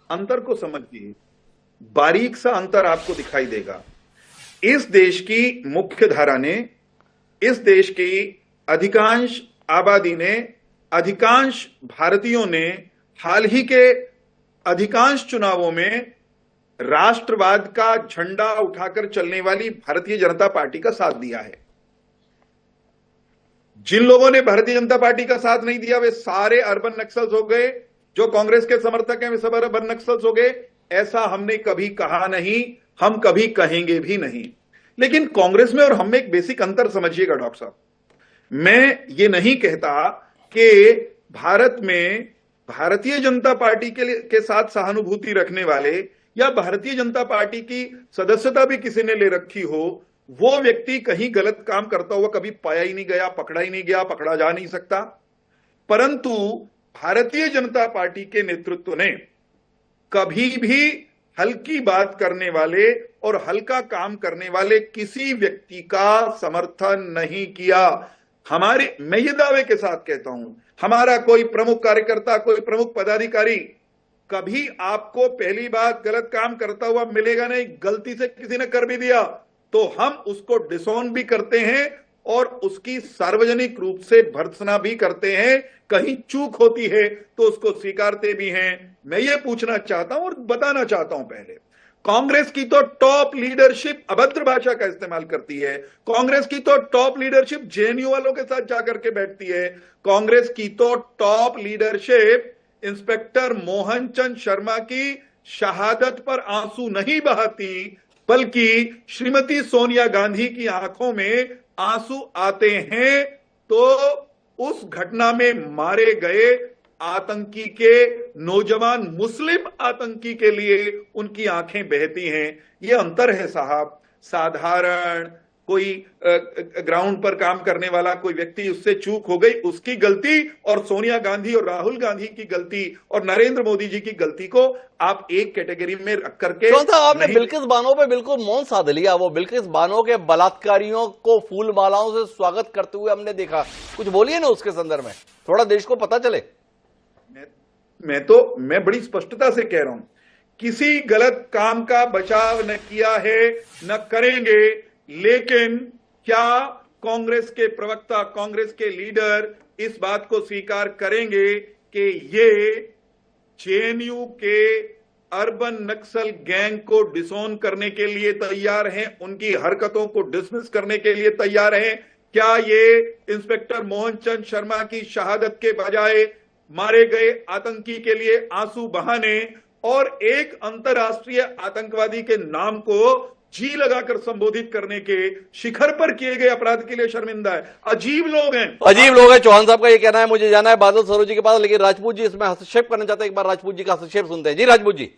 अंतर को समझिए, बारीक सा अंतर आपको दिखाई देगा। इस देश की मुख्य धारा ने, इस देश की अधिकांश आबादी ने, अधिकांश भारतीयों ने हाल ही के अधिकांश चुनावों में राष्ट्रवाद का झंडा उठाकर चलने वाली भारतीय जनता पार्टी का साथ दिया है। जिन लोगों ने भारतीय जनता पार्टी का साथ नहीं दिया वे सारे अर्बन नक्सल्स हो गए, जो कांग्रेस के समर्थक हैं वे सब अर्बन नक्सल्स हो गए, ऐसा हमने कभी कहा नहीं, हम कभी कहेंगे भी नहीं। लेकिन कांग्रेस में और हम में एक बेसिक अंतर समझिएगा डॉक्टर साहब। मैं ये नहीं कहता कि भारत में भारतीय जनता पार्टी के साथ सहानुभूति रखने वाले या भारतीय जनता पार्टी की सदस्यता भी किसी ने ले रखी हो, वो व्यक्ति कहीं गलत काम करता हुआ कभी पाया ही नहीं गया, पकड़ा ही नहीं गया, पकड़ा जा नहीं सकता। परंतु भारतीय जनता पार्टी के नेतृत्व ने कभी भी हल्की बात करने वाले और हल्का काम करने वाले किसी व्यक्ति का समर्थन नहीं किया। मैं ये दावे के साथ कहता हूं, हमारा कोई प्रमुख कार्यकर्ता, कोई प्रमुख पदाधिकारी कभी आपको पहली बात गलत काम करता हुआ मिलेगा नहीं। गलती से किसी ने कर भी दिया तो हम उसको डिसऑन भी करते हैं और उसकी सार्वजनिक रूप से भर्त्सना भी करते हैं। कहीं चूक होती है तो उसको स्वीकारते भी हैं। मैं ये पूछना चाहता हूं और बताना चाहता हूं, पहले कांग्रेस की तो टॉप लीडरशिप अभद्र भाषा का इस्तेमाल करती है। कांग्रेस की तो टॉप लीडरशिप जेएनयू वालों के साथ जाकर के बैठती है। कांग्रेस की तो top leadership inspector Mohan Chand Sharma की शहादत पर आंसू नहीं बहाती, बल्कि श्रीमती सोनिया गांधी की आंखों में आंसू आते हैं तो उस घटना में मारे गए आतंकी के, नौजवान मुस्लिम आतंकी के लिए उनकी आंखें बहती हैं। ये अंतर है साहब। साधारण कोई ग्राउंड पर काम करने वाला कोई व्यक्ति, उससे चूक हो गई, उसकी गलती, और सोनिया गांधी और राहुल गांधी की गलती और नरेंद्र मोदी जी की गलती को आप एक कैटेगरी में रख करके आपने बिल्किस बानो पे बिल्कुल मौन साध लिया। वो बिल्किस बानो के बलात्कारियों को फूल मालाओं से स्वागत करते हुए हमने देखा। कुछ बोलिए ना उसके संदर्भ में, थोड़ा देश को पता चले। मैं बड़ी स्पष्टता से कह रहा हूं, किसी गलत काम का बचाव न किया है, न करेंगे। लेकिन क्या कांग्रेस के प्रवक्ता, कांग्रेस के लीडर इस बात को स्वीकार करेंगे कि ये जेएनयू के अर्बन नक्सल गैंग को डिसोन करने के लिए तैयार हैं, उनकी हरकतों को डिसमिस करने के लिए तैयार हैं? क्या ये इंस्पेक्टर मोहन चंद शर्मा की शहादत के बजाय मारे गए आतंकी के लिए आंसू बहाने और एक अंतर्राष्ट्रीय आतंकवादी के नाम को जी लगाकर संबोधित करने के शिखर पर किए गए अपराध के लिए शर्मिंदा है? अजीब लोग हैं, अजीब लोग हैं। चौहान साहब का ये कहना है मुझे जाना है बादल सरोज जी के पास, लेकिन राजपूत जी इसमें हस्तक्षेप करना चाहते हैं। एक बार राजपूत जी का हस्तक्षेप सुनते हैं। जी राजपूत जी।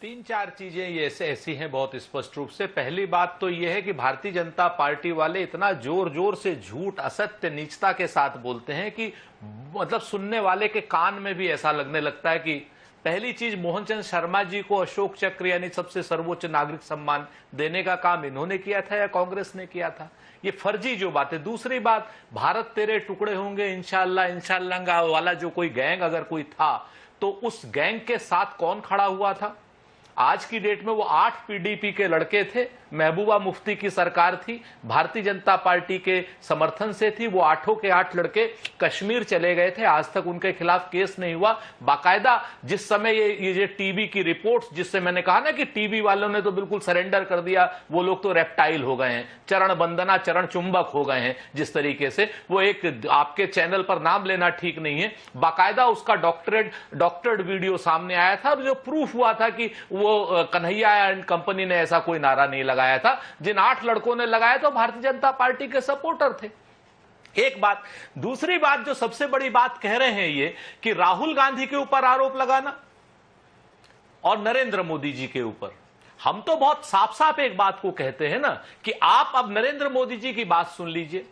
3-4 चीजें ये ऐसी हैं बहुत स्पष्ट रूप से। पहली बात तो ये है कि भारतीय जनता पार्टी वाले इतना जोर जोर से झूठ, असत्य, नीचता के साथ बोलते हैं कि मतलब सुनने वाले के कान में भी ऐसा लगने लगता है कि पहली चीज, मोहनचंद शर्मा जी को अशोक चक्र यानी सबसे सर्वोच्च नागरिक सम्मान देने का काम इन्होंने किया था या कांग्रेस ने किया था? ये फर्जी जो बात है। दूसरी बात, भारत तेरे टुकड़े होंगे इंशाल्लाह इंशाल्लाह वाला जो कोई गैंग अगर कोई था तो उस गैंग के साथ कौन खड़ा हुआ था? आज की डेट में वो 8 पीडीपी के लड़के थे, महबूबा मुफ्ती की सरकार थी, भारतीय जनता पार्टी के समर्थन से थी। वो 8 के 8 लड़के कश्मीर चले गए थे, आज तक उनके खिलाफ केस नहीं हुआ। बाकायदा जिस समय ये टीबी की रिपोर्ट्स, जिससे मैंने कहा ना कि टीबी वालों ने तो बिल्कुल सरेंडर कर दिया, वो लोग तो रेप्टाइल हो गए हैं, चरण बंदना चरण चुंबक हो गए हैं। जिस तरीके से वो एक, आपके चैनल पर नाम लेना ठीक नहीं है, बाकायदा उसका डॉक्टरेट वीडियो सामने आया था जो प्रूफ हुआ था कि वो कन्हैया एंड कंपनी ने ऐसा कोई नारा नहीं लगाया था। जिन 8 लड़कों ने लगाया तो भारतीय जनता पार्टी के सपोर्टर थे। एक बात। दूसरी बात, जो सबसे बड़ी बात कह रहे हैं ये कि राहुल गांधी के ऊपर आरोप लगाना और नरेंद्र मोदी जी के ऊपर, हम तो बहुत साफ साफ एक बात को कहते हैं ना कि आप अब नरेंद्र मोदी जी की बात सुन लीजिए।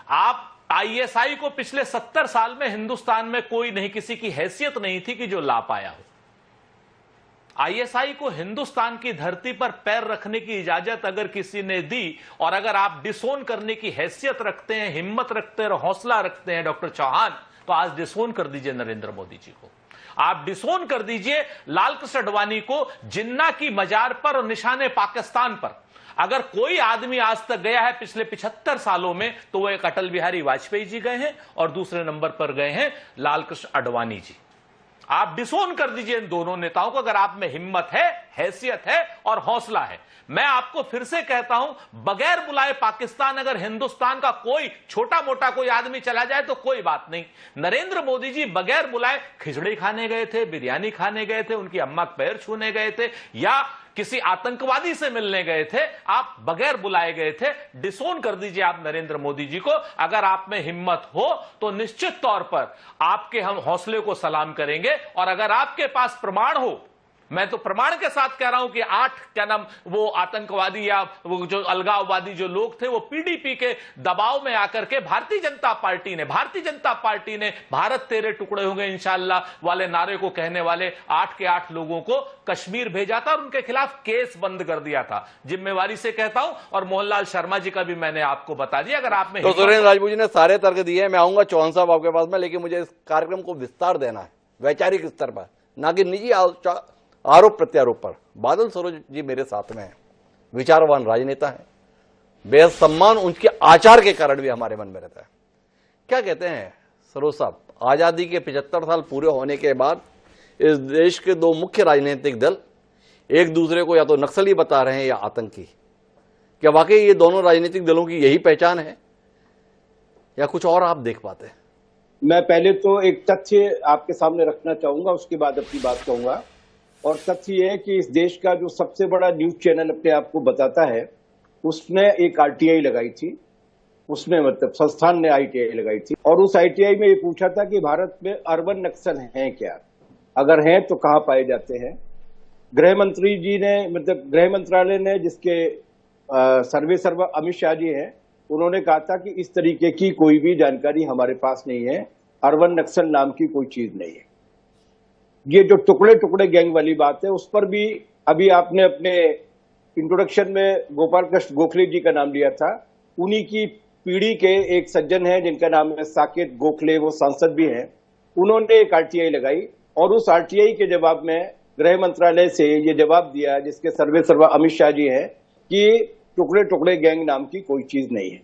आप आईएसआई को पिछले 70 साल में हिंदुस्तान में कोई नहीं, किसी की हैसियत नहीं थी कि जो ला पाया हो। आईएसआई को हिंदुस्तान की धरती पर पैर रखने की इजाजत अगर किसी ने दी, और अगर आप डिसोन करने की हैसियत रखते हैं, हिम्मत रखते हैं और हौसला रखते हैं डॉक्टर चौहान, तो आज डिसोन कर दीजिए नरेंद्र मोदी जी को। आप डिसोन कर दीजिए लाल कृष्ण आडवाणी को, जिन्ना की मजार पर और निशाने पाकिस्तान पर अगर कोई आदमी आज तक गया है पिछले 75 सालों में तो वो एक अटल बिहारी वाजपेयी जी गए हैं और दूसरे नंबर पर गए हैं लाल कृष्ण आडवाणी जी। आप डिसोन कर दीजिए इन दोनों नेताओं को अगर आप में हिम्मत है, हैसियत है और हौसला है। मैं आपको फिर से कहता हूं, बगैर बुलाए पाकिस्तान अगर हिंदुस्तान का कोई छोटा मोटा कोई आदमी चला जाए तो कोई बात नहीं। नरेंद्र मोदी जी बगैर बुलाए खिचड़ी खाने गए थे, बिरयानी खाने गए थे, उनकी अम्मा के पैर छूने गए थे या किसी आतंकवादी से मिलने गए थे, आप बगैर बुलाए गए थे। डिसोन कर दीजिए आप नरेंद्र मोदी जी को। अगर आप में हिम्मत हो तो निश्चित तौर पर आपके हम हौसले को सलाम करेंगे, और अगर आपके पास प्रमाण हो मैं तो प्रमाण के साथ कह रहा हूं कि 8 क्या नाम वो आतंकवादी या वो जो अलगाववादी जो लोग थे वो पीडीपी के दबाव में आकर के भारतीय जनता पार्टी ने भारत तेरे टुकड़े होंगे इंशाअल्लाह वाले नारे को कहने वाले 8 के 8 लोगों को कश्मीर भेजा था और उनके खिलाफ केस बंद कर दिया था। जिम्मेवारी से कहता हूं, और मोहनलाल शर्मा जी का भी मैंने आपको बता दिया। अगर आप में तो सुरेंद्र राजपूत जी ने सारे तर्क दिए हैं। मैं आऊंगा चौहान साहब आपके पास में, लेकिन मुझे इस कार्यक्रम को विस्तार देना है वैचारिक स्तर पर, ना कि निजी आरोप प्रत्यारोप पर। बादल सरोज जी मेरे साथ में हैं, विचारवान राजनेता हैं, बेहद सम्मान उनके आचार के कारण भी हमारे मन में रहता है। क्या कहते हैं सरोज साहब, आजादी के 75 साल पूरे होने के बाद इस देश के दो मुख्य राजनीतिक दल एक दूसरे को या तो नक्सली बता रहे हैं या आतंकी। क्या वाकई ये दोनों राजनीतिक दलों की यही पहचान है या कुछ और आप देख पाते हैं? मैं पहले तो एक तथ्य आपके सामने रखना चाहूंगा, उसके बाद अपनी बात कहूंगा। और तथ्य यह है कि इस देश का जो सबसे बड़ा न्यूज चैनल अपने आप को बताता है, उसने एक आरटीआई लगाई थी, उसने मतलब संस्थान ने आईटीआई लगाई थी, और उस आईटीआई में ये पूछा था कि भारत में अर्बन नक्सल हैं क्या, अगर हैं तो कहां पाए जाते हैं। गृह मंत्री जी ने मतलब गृह मंत्रालय ने, जिसके सर्वे सर्वा अमित शाह जी हैं, उन्होंने कहा था कि इस तरीके की कोई भी जानकारी हमारे पास नहीं है, अर्बन नक्सल नाम की कोई चीज नहीं है। ये जो टुकड़े टुकड़े गैंग वाली बात है, उस पर भी अभी आपने अपने इंट्रोडक्शन में गोपाल कृष्ण गोखले जी का नाम लिया था। उन्हीं की पीढ़ी के एक सज्जन हैं जिनका नाम है साकेत गोखले, वो सांसद भी हैं। उन्होंने एक आरटीआई लगाई और उस आरटीआई के जवाब में गृह मंत्रालय से ये जवाब दिया, जिसके सर्वे सर्वा अमित शाह जी हैं, कि टुकड़े टुकड़े गैंग नाम की कोई चीज नहीं है।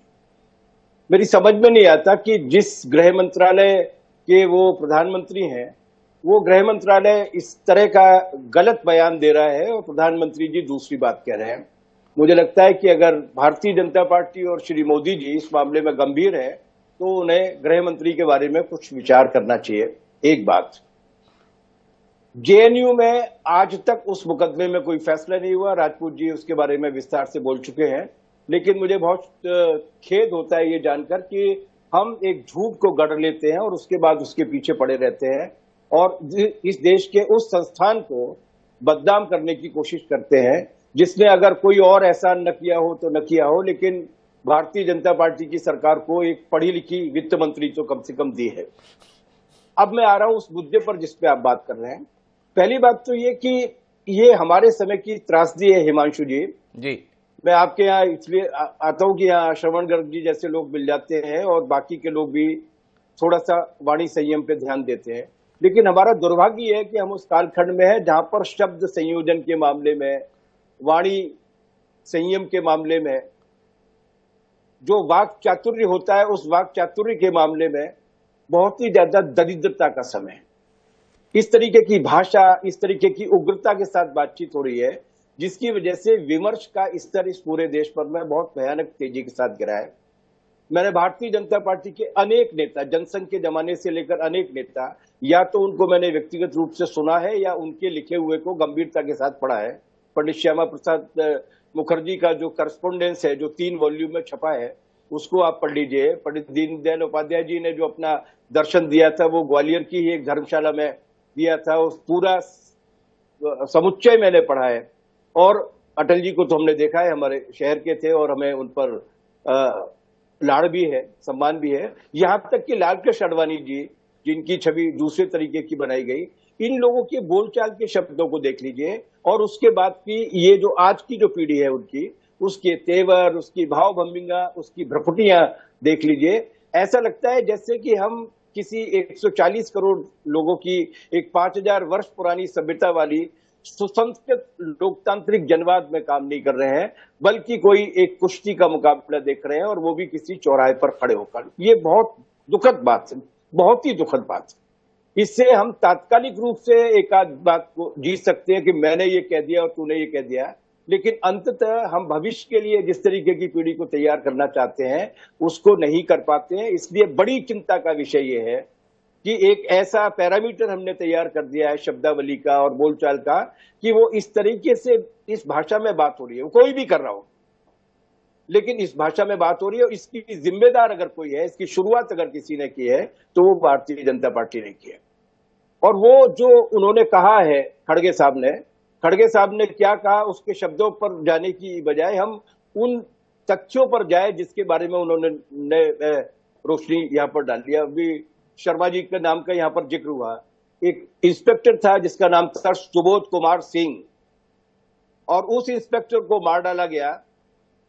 मेरी समझ में नहीं आता कि जिस गृह मंत्रालय के वो प्रधानमंत्री हैं, वो गृह मंत्रालय इस तरह का गलत बयान दे रहा है और प्रधानमंत्री जी दूसरी बात कह रहे हैं। मुझे लगता है कि अगर भारतीय जनता पार्टी और श्री मोदी जी इस मामले में गंभीर है तो उन्हें गृह मंत्री के बारे में कुछ विचार करना चाहिए। एक बात, जेएनयू में आज तक उस मुकदमे में कोई फैसला नहीं हुआ। राजपूत जी उसके बारे में विस्तार से बोल चुके हैं, लेकिन मुझे बहुत खेद होता है ये जानकर कि हम एक झूठ को गढ़ लेते हैं और उसके बाद उसके पीछे पड़े रहते हैं और इस देश के उस संस्थान को बदनाम करने की कोशिश करते हैं जिसने अगर कोई और एहसान न किया हो तो न किया हो, लेकिन भारतीय जनता पार्टी की सरकार को एक पढ़ी लिखी वित्त मंत्री तो कम से कम दी है। अब मैं आ रहा हूं उस मुद्दे पर जिस पे आप बात कर रहे हैं। पहली बात तो ये कि ये हमारे समय की त्रासदी है हिमांशु जी। मैं आपके यहाँ इसलिए आता हूं कि यहाँ श्रवण गर्ग जी जैसे लोग मिल जाते हैं और बाकी के लोग भी थोड़ा सा वाणी संयम पे ध्यान देते हैं, लेकिन हमारा दुर्भाग्य है कि हम उस कालखंड में है जहां पर शब्द संयोजन के मामले में, वाणी संयम के मामले में, जो वाक चातुर्य होता है उस वाक चातुर्य के मामले में बहुत ही ज्यादा दरिद्रता का समय है। इस तरीके की भाषा, इस तरीके की उग्रता के साथ बातचीत हो रही है, जिसकी वजह से विमर्श का स्तर इस पूरे देश पर में बहुत भयानक तेजी के साथ गिरा है। मैंने भारतीय जनता पार्टी के अनेक नेता, जनसंघ के जमाने से लेकर अनेक नेता, या तो उनको मैंने व्यक्तिगत रूप से सुना है या उनके लिखे हुए को गंभीरता के साथ पढ़ा है। पंडित श्यामा प्रसाद मुखर्जी का जो करस्पोंडेंस है, जो 3 वॉल्यूम में छपा है, उसको आप पढ़ लीजिए। पंडित दीनदयाल उपाध्याय जी ने जो अपना दर्शन दिया था वो ग्वालियर की ही एक धर्मशाला में दिया था, उस पूरा समुच्चय मैंने पढ़ा है। और अटल जी को तो हमने देखा है, हमारे शहर के थे और हमें उन पर लाड़ भी है, सम्मान भी है। यहाँ तक कि लालकृष्ण आडवाणी जी, जिनकी छवि दूसरे तरीके की बनाई गई, इन लोगों के बोलचाल के शब्दों को देख लीजिए और उसके बाद की ये जो आज की जो पीढ़ी है उनकी, उसके तेवर, उसकी भाव भंगिमा, उसकी भ्रकुटियां देख लीजिए। ऐसा लगता है जैसे कि हम किसी 140 करोड़ लोगों की एक 5000 वर्ष पुरानी सभ्यता वाली सुसंस्कृत लोकतांत्रिक जनवाद में काम नहीं कर रहे हैं, बल्कि कोई एक कुश्ती का मुकाबला देख रहे हैं और वो भी किसी चौराहे पर खड़े होकर। ये बहुत दुखद बात है, बहुत ही दुखद बात है। इससे हम तात्कालिक रूप से एक आध बात को जीत सकते हैं कि मैंने ये कह दिया और तूने ये कह दिया, लेकिन अंततः हम भविष्य के लिए जिस तरीके की पीढ़ी को तैयार करना चाहते हैं उसको नहीं कर पाते हैं। इसलिए बड़ी चिंता का विषय ये है कि एक ऐसा पैरामीटर हमने तैयार कर दिया है शब्दावली का और बोलचाल का कि वो इस तरीके से इस भाषा में बात हो रही है, वो कोई भी कर रहा हो, लेकिन इस भाषा में बात हो रही है। इसकी जिम्मेदार अगर कोई है, इसकी शुरुआत अगर किसी ने की है तो वो भारतीय जनता पार्टी ने की है। और वो जो उन्होंने कहा है खड़गे साहब ने खड़गे साहब ने क्या कहा उसके शब्दों पर जाने की बजाय हम उन तथ्यों पर जाए जिसके बारे में उन्होंने रोशनी यहाँ पर डाल दिया। अभी शर्मा जी के नाम का यहाँ पर जिक्र हुआ। एक इंस्पेक्टर था जिसका नाम था सुबोध कुमार सिंह, और उस इंस्पेक्टर को मार डाला गया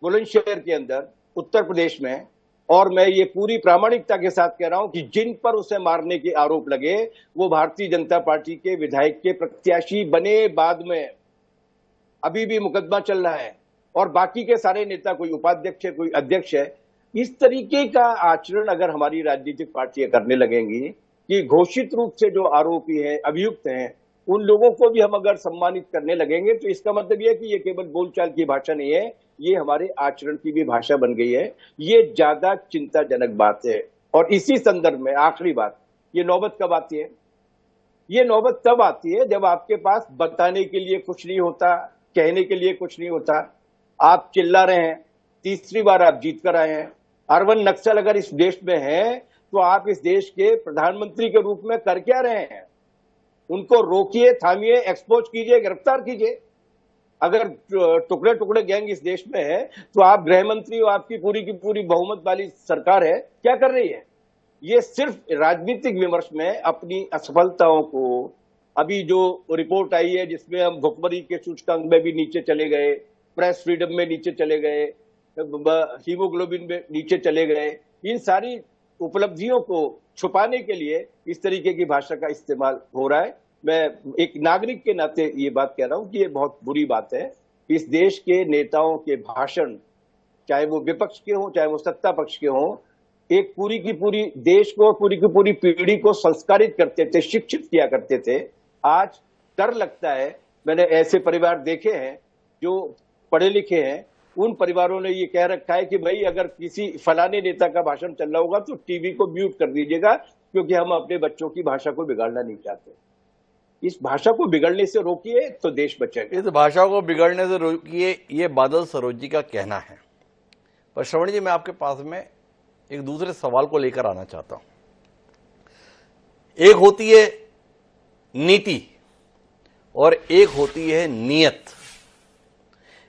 बुलंदशहर के अंदर उत्तर प्रदेश में। और मैं ये पूरी प्रामाणिकता के साथ कह रहा हूं कि जिन पर उसे मारने के आरोप लगे वो भारतीय जनता पार्टी के विधायक के प्रत्याशी बने, बाद में अभी भी मुकदमा चल रहा है, और बाकी के सारे नेता, कोई उपाध्यक्ष है कोई अध्यक्ष है। इस तरीके का आचरण अगर हमारी राजनीतिक पार्टियां करने लगेंगी कि घोषित रूप से जो आरोपी हैं, अभियुक्त हैं, उन लोगों को भी हम अगर सम्मानित करने लगेंगे, तो इसका मतलब यह है कि ये केवल बोलचाल की भाषा नहीं है, ये हमारे आचरण की भी भाषा बन गई है। ये ज्यादा चिंताजनक बात है। और इसी संदर्भ में आखिरी बात, ये नौबत कब आती है? ये नौबत तब आती है जब आपके पास बताने के लिए कुछ नहीं होता, कहने के लिए कुछ नहीं होता। आप चिल्ला रहे हैं, तीसरी बार आप जीत कर आए हैं। अर्बन नक्सल अगर इस देश में है तो आप इस देश के प्रधानमंत्री के रूप में कर क्या रहे हैं? उनको रोकिए, थामिए, एक्सपोज कीजिए, गिरफ्तार कीजिए। अगर टुकड़े टुकड़े गैंग इस देश में है तो आप गृह मंत्री और आपकी पूरी की पूरी बहुमत वाली सरकार है, क्या कर रही है? ये सिर्फ राजनीतिक विमर्श में अपनी असफलताओं को, अभी जो रिपोर्ट आई है जिसमें हम भुखमरी के सूचकांक में भी नीचे चले गए, प्रेस फ्रीडम में नीचे चले गए, हीमोग्लोबिन में नीचे चले गए, इन सारी उपलब्धियों को छुपाने के लिए इस तरीके की भाषा का इस्तेमाल हो रहा है। मैं एक नागरिक के नाते ये बात कह रहा हूं कि ये बहुत बुरी बात है। इस देश के नेताओं के भाषण, चाहे वो विपक्ष के हों चाहे वो सत्ता पक्ष के हों, एक पूरी की पूरी देश को, पूरी की पूरी पीढ़ी को संस्कारित करते थे, शिक्षित किया करते थे। आज डर लगता है। मैंने ऐसे परिवार देखे हैं जो पढ़े लिखे हैं, उन परिवारों ने ये कह रखा है कि भाई अगर किसी फलाने नेता का भाषण चल रहा होगा तो टीवी को म्यूट कर दीजिएगा, क्योंकि हम अपने बच्चों की भाषा को बिगाड़ना नहीं चाहते। इस भाषा को बिगड़ने से रोकिए तो देश बचेगा। इस भाषा को बिगड़ने से रोकिए, ये बादल सरोज जी का कहना है। पर श्रवण जी, मैं आपके पास में एक दूसरे सवाल को लेकर आना चाहता हूं। एक होती है नीति और एक होती है नीयत।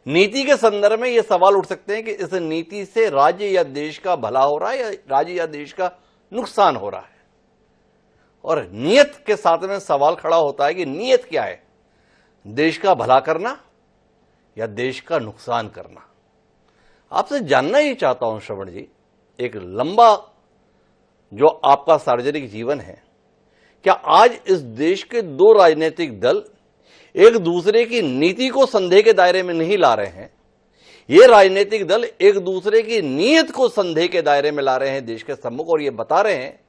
नीति के संदर्भ में यह सवाल उठ सकते हैं कि इस नीति से राज्य या देश का भला हो रहा है या राज्य या देश का नुकसान हो रहा है। और नीयत के साथ में सवाल खड़ा होता है कि नीयत क्या है, देश का भला करना या देश का नुकसान करना। आपसे जानना ही चाहता हूं श्रवण जी, एक लंबा जो आपका सार्वजनिक जीवन है, क्या आज इस देश के दो राजनीतिक दल एक दूसरे की नीति को संदेह के दायरे में नहीं ला रहे हैं? ये राजनीतिक दल एक दूसरे की नीयत को संदेह के दायरे में ला रहे हैं देश के सम्मुख, और ये बता रहे हैं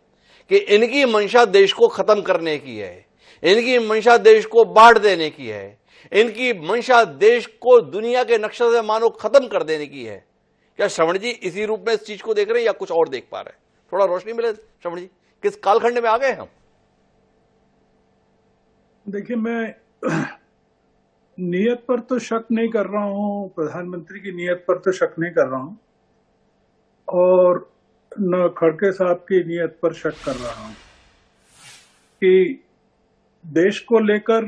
कि इनकी मंशा देश को खत्म करने की है, इनकी मंशा देश को बांट देने की है, इनकी मंशा देश को दुनिया के नक्शे से मानो खत्म कर देने की है। क्या श्रवण जी इसी रूप में इस चीज को देख रहे हैं या कुछ और देख पा रहे हैं? थोड़ा रोशनी मिले श्रवण जी, किस कालखंड में आ गए हम? देखिए, मैं नियत पर तो शक नहीं कर रहा हूं, प्रधानमंत्री की नियत पर तो शक नहीं कर रहा हूं, और न खड़गे साहब की नियत पर शक कर रहा हूं कि देश को लेकर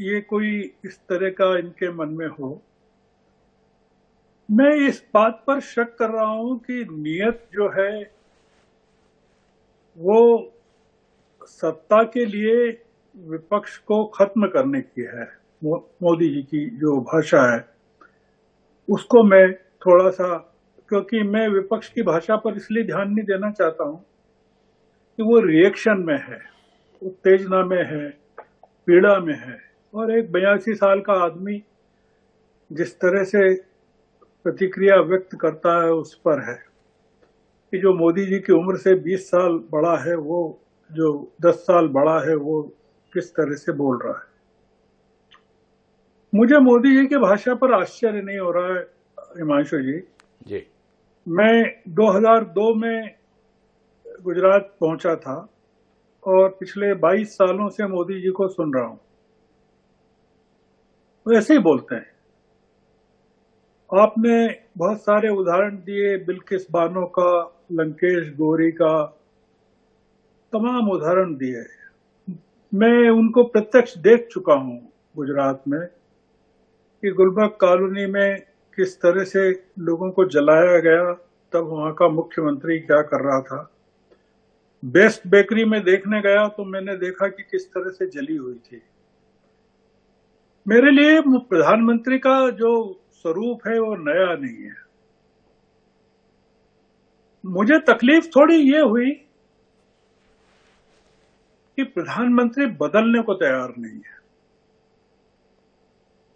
ये कोई इस तरह का इनके मन में हो। मैं इस बात पर शक कर रहा हूं कि नियत जो है वो सत्ता के लिए विपक्ष को खत्म करने की है। मोदी जी की जो भाषा है उसको मैं थोड़ा सा, क्योंकि मैं विपक्ष की भाषा पर इसलिए ध्यान नहीं देना चाहता हूं कि वो रिएक्शन में है, उत्तेजना में है, पीड़ा में है। और एक 82 साल का आदमी जिस तरह से प्रतिक्रिया व्यक्त करता है उस पर है कि जो मोदी जी की उम्र से 20 साल बड़ा है, वो जो 10 साल बड़ा है, वो किस तरह से बोल रहा है। मुझे मोदी जी की भाषा पर आश्चर्य नहीं हो रहा है हिमांशु जी। मैं 2002 में गुजरात पहुंचा था और पिछले 22 सालों से मोदी जी को सुन रहा हूं। वो ऐसे ही बोलते हैं। आपने बहुत सारे उदाहरण दिए, बिल्किस बानो का, लंकेश गोरी का, तमाम उदाहरण दिए। मैं उनको प्रत्यक्ष देख चुका हूं गुजरात में, कि गुलबर्ग कॉलोनी में किस तरह से लोगों को जलाया गया, तब वहां का मुख्यमंत्री क्या कर रहा था। बेस्ट बेकरी में देखने गया तो मैंने देखा कि किस तरह से जली हुई थी। मेरे लिए प्रधानमंत्री का जो स्वरूप है वो नया नहीं है। मुझे तकलीफ थोड़ी ये हुई कि प्रधानमंत्री बदलने को तैयार नहीं है।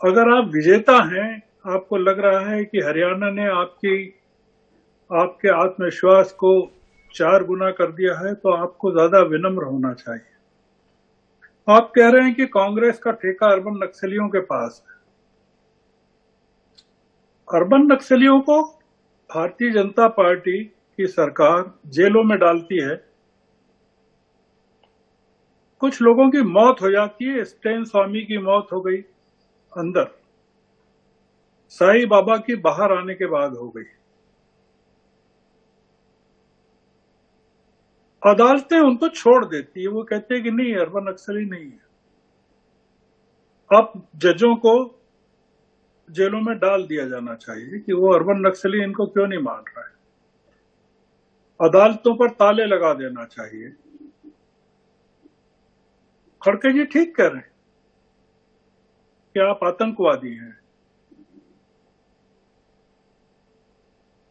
अगर आप विजेता हैं, आपको लग रहा है कि हरियाणा ने आपके आत्मविश्वास को 4 गुना कर दिया है, तो आपको ज्यादा विनम्र होना चाहिए। आप कह रहे हैं कि कांग्रेस का ठेका अर्बन नक्सलियों के पास है। अर्बन नक्सलियों को भारतीय जनता पार्टी की सरकार जेलों में डालती है, कुछ लोगों की मौत हो जाती है। स्टेन स्वामी की मौत हो गई अंदर, साईं बाबा की बाहर आने के बाद हो गई। अदालतें उनको छोड़ देती है, वो कहते हैं कि नहीं, अर्बन नक्सली नहीं है। अब जजों को जेलों में डाल दिया जाना चाहिए कि वो अर्बन नक्सली इनको क्यों नहीं मान रहा है। अदालतों पर ताले लगा देना चाहिए। खड़गे जी ठीक कह रहे हैं कि आप आतंकवादी हैं।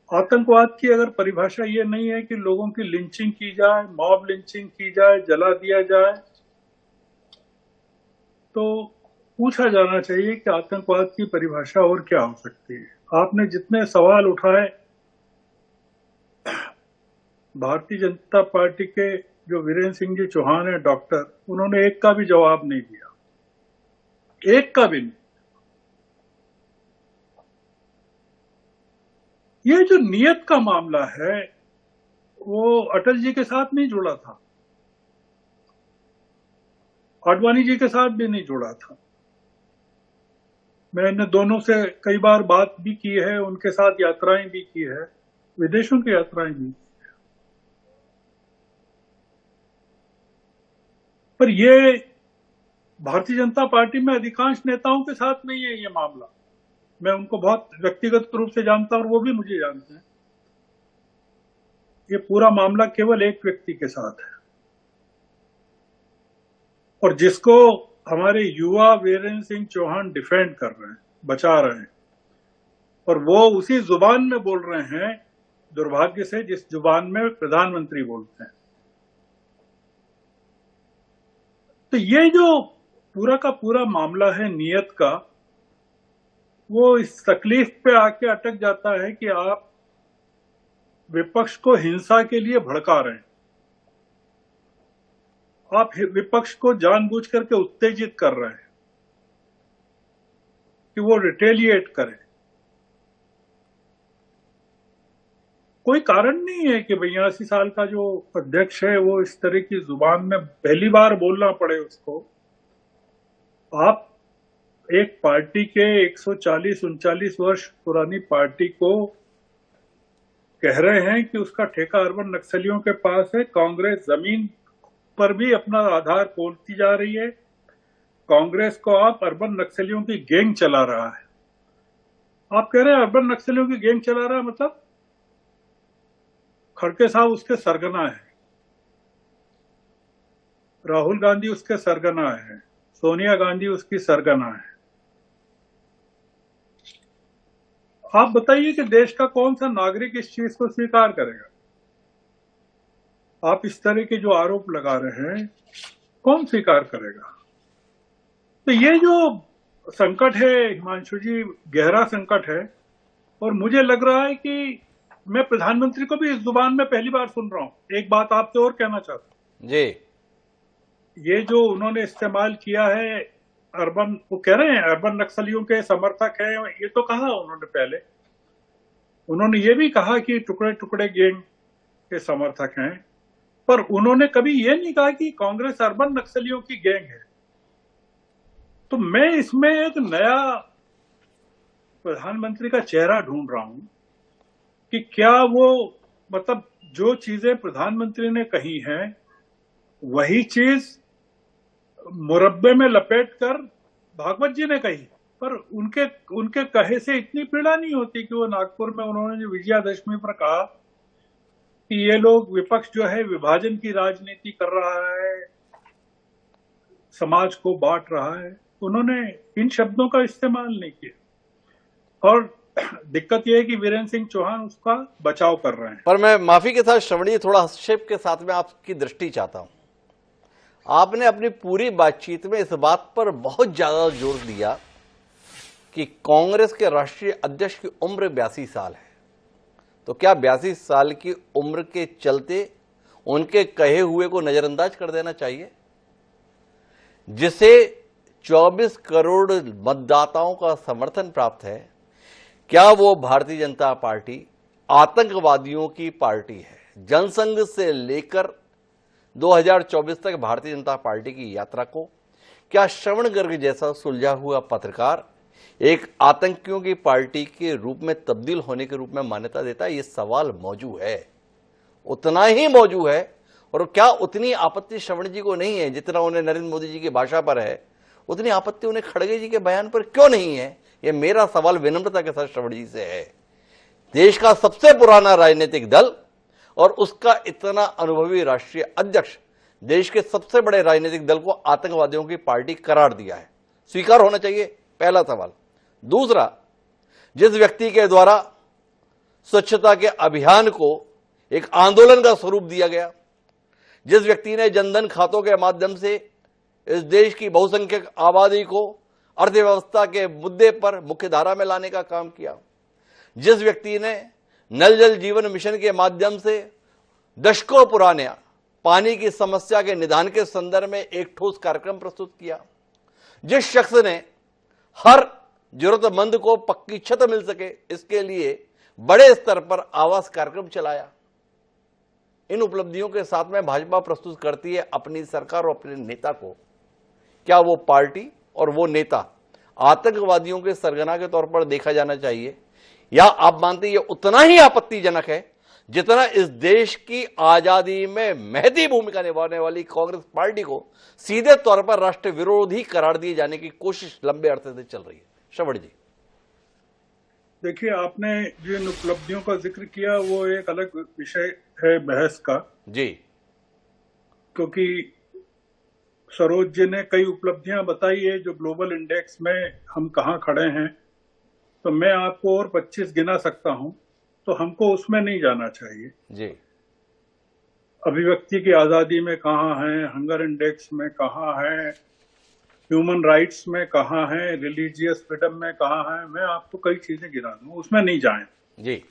आतंकवाद की अगर परिभाषा ये नहीं है कि लोगों की लिंचिंग की जाए, मॉब लिंचिंग की जाए, जला दिया जाए, तो पूछा जाना चाहिए कि आतंकवाद की परिभाषा और क्या हो सकती है। आपने जितने सवाल उठाए, भारतीय जनता पार्टी के जो वीरेंद्र सिंह जी चौहान है डॉक्टर, उन्होंने एक का भी जवाब नहीं दिया, एक का भी नहीं। ये जो नियत का मामला है वो अटल जी के साथ नहीं जुड़ा था, आडवाणी जी के साथ भी नहीं जुड़ा था। मैंने दोनों से कई बार बात भी की है, उनके साथ यात्राएं भी की है, विदेशों की यात्राएं भी। पर ये भारतीय जनता पार्टी में अधिकांश नेताओं के साथ नहीं है ये मामला। मैं उनको बहुत व्यक्तिगत रूप से जानता हूं और वो भी मुझे जानते हैं। ये पूरा मामला केवल एक व्यक्ति के साथ है, और जिसको हमारे युवा वीरेंद्र सिंह चौहान डिफेंड कर रहे हैं, बचा रहे हैं, और वो उसी जुबान में बोल रहे हैं, दुर्भाग्य से, जिस जुबान में प्रधानमंत्री बोलते हैं। तो ये जो पूरा का पूरा मामला है नियत का, वो इस तकलीफ पे आके अटक जाता है कि आप विपक्ष को हिंसा के लिए भड़का रहे हैं। आप विपक्ष को जानबूझ करके उत्तेजित कर रहे हैं कि वो रिटेलिएट करे। कोई कारण नहीं है कि 82 साल का जो अध्यक्ष है वो इस तरह की जुबान में पहली बार बोलना पड़े उसको। आप एक पार्टी के 140-39 वर्ष पुरानी पार्टी को कह रहे हैं कि उसका ठेका अर्बन नक्सलियों के पास है। कांग्रेस जमीन पर भी अपना आधार खोलती जा रही है। कांग्रेस को आप अर्बन नक्सलियों की गैंग चला रहा है। आप कह रहे हैं अर्बन नक्सलियों की गैंग चला रहा है, मतलब खड़गे साहब उसके सरगना है, राहुल गांधी उसके सरगना है, सोनिया गांधी उसकी सरगना है। आप बताइए कि देश का कौन सा नागरिक इस चीज को स्वीकार करेगा? आप इस तरह के जो आरोप लगा रहे हैं, कौन स्वीकार करेगा? तो ये जो संकट है हिमांशु जी, गहरा संकट है, और मुझे लग रहा है कि मैं प्रधानमंत्री को भी इस जुबान में पहली बार सुन रहा हूं। एक बात आपसे और कहना चाहता हूं जी, ये जो उन्होंने इस्तेमाल किया है अर्बन, वो कह रहे हैं अर्बन नक्सलियों के समर्थक हैं, ये तो कहा उन्होंने पहले। उन्होंने ये भी कहा कि टुकड़े टुकड़े गैंग के समर्थक हैं, पर उन्होंने कभी ये नहीं कहा कि कांग्रेस अर्बन नक्सलियों की गैंग है। तो मैं इसमें एक नया प्रधानमंत्री का चेहरा ढूंढ रहा हूं कि क्या वो, मतलब जो चीजें प्रधानमंत्री ने कही हैं वही चीज मुरब्बे में लपेटकर भागवत जी ने कही, पर उनके कहे से इतनी पीड़ा नहीं होती कि वो नागपुर में उन्होंने जो विजयादशमी पर कहा कि ये लोग विपक्ष जो है विभाजन की राजनीति कर रहा है, समाज को बांट रहा है, उन्होंने इन शब्दों का इस्तेमाल नहीं किया। और दिक्कत यह है कि वीरेंद्र सिंह चौहान उसका बचाव कर रहे हैं। पर मैं माफी के साथ श्रवण जी थोड़ा हस्तक्षेप के साथ में आपकी दृष्टि चाहता हूं। आपने अपनी पूरी बातचीत में इस बात पर बहुत ज्यादा जोर दिया कि कांग्रेस के राष्ट्रीय अध्यक्ष की उम्र 82 साल है, तो क्या 82 साल की उम्र के चलते उनके कहे हुए को नजरअंदाज कर देना चाहिए? जिसे 24 करोड़ मतदाताओं का समर्थन प्राप्त है, क्या वो भारतीय जनता पार्टी आतंकवादियों की पार्टी है? जनसंघ से लेकर 2024 तक भारतीय जनता पार्टी की यात्रा को क्या श्रवण गर्ग जैसा सुलझा हुआ पत्रकार एक आतंकियों की पार्टी के रूप में तब्दील होने के रूप में मान्यता देता है? ये सवाल मौजूद है, उतना ही मौजूद है। और क्या उतनी आपत्ति श्रवण जी को नहीं है जितना उन्हें नरेंद्र मोदी जी की भाषा पर है, उतनी आपत्ति उन्हें खड़गे जी के बयान पर क्यों नहीं है? ये मेरा सवाल विनम्रता के साथ श्रवण जी से है। देश का सबसे पुराना राजनीतिक दल और उसका इतना अनुभवी राष्ट्रीय अध्यक्ष देश के सबसे बड़े राजनीतिक दल को आतंकवादियों की पार्टी करार दिया है, स्वीकार होना चाहिए, पहला सवाल। दूसरा, जिस व्यक्ति के द्वारा स्वच्छता के अभियान को एक आंदोलन का स्वरूप दिया गया, जिस व्यक्ति ने जनधन खातों के माध्यम से इस देश की बहुसंख्यक आबादी को अर्थव्यवस्था के मुद्दे पर मुख्य धारा में लाने का काम किया, जिस व्यक्ति ने नल जल जीवन मिशन के माध्यम से दशकों पुराने पानी की समस्या के निदान के संदर्भ में एक ठोस कार्यक्रम प्रस्तुत किया, जिस शख्स ने हर जरूरतमंद को पक्की छत मिल सके इसके लिए बड़े स्तर पर आवास कार्यक्रम चलाया, इन उपलब्धियों के साथ में भाजपा प्रस्तुत करती है अपनी सरकार और अपने नेता को। क्या वो पार्टी और वो नेता आतंकवादियों के सरगना के तौर पर देखा जाना चाहिए, या आप मानते हैं ये उतना ही आपत्तिजनक है जितना इस देश की आजादी में महती भूमिका निभाने वाली कांग्रेस पार्टी को सीधे तौर पर राष्ट्र विरोधी करार दिए जाने की कोशिश लंबे अरसे से चल रही है? श्रवण जी, देखिए, आपने जिन उपलब्धियों का जिक्र किया वो एक अलग विषय है बहस का जी, क्योंकि सरोज जी ने कई उपलब्धियां बताई है जो ग्लोबल इंडेक्स में हम कहां खड़े हैं, तो मैं आपको और 25 गिना सकता हूं, तो हमको उसमें नहीं जाना चाहिए जी। अभिव्यक्ति की आजादी में कहां है, हंगर इंडेक्स में कहां है, ह्यूमन राइट्स में कहां है, रिलीजियस फ्रीडम में कहां है, मैं आपको कई चीजें गिना दूं, उसमें नहीं जाएं जी।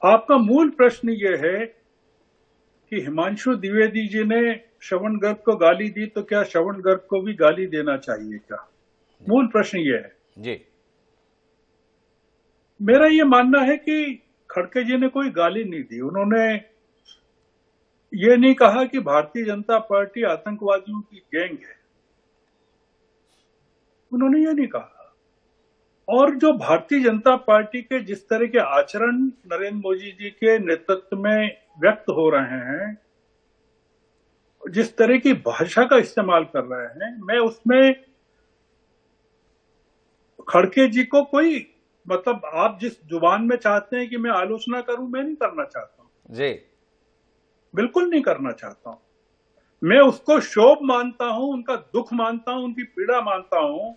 आपका मूल प्रश्न ये है कि हिमांशु द्विवेदी जी ने श्रवण गर्ग को गाली दी, तो क्या श्रवण गर्ग को भी गाली देना चाहिए क्या? मूल प्रश्न ये है जी। मेरा ये मानना है कि खड़गे जी ने कोई गाली नहीं दी। उन्होंने ये नहीं कहा कि भारतीय जनता पार्टी आतंकवादियों की गैंग है, उन्होंने ये नहीं कहा। और जो भारतीय जनता पार्टी के जिस तरह के आचरण नरेंद्र मोदी जी के नेतृत्व में व्यक्त हो रहे हैं, जिस तरह की भाषा का इस्तेमाल कर रहे हैं, मैं उसमें खड़गे जी को कोई मतलब आप जिस जुबान में चाहते हैं कि मैं आलोचना करूं, मैं नहीं करना चाहता हूं जी, बिल्कुल नहीं करना चाहता हूं। मैं उसको शोभ मानता हूं, उनका दुख मानता हूं, उनकी पीड़ा मानता हूं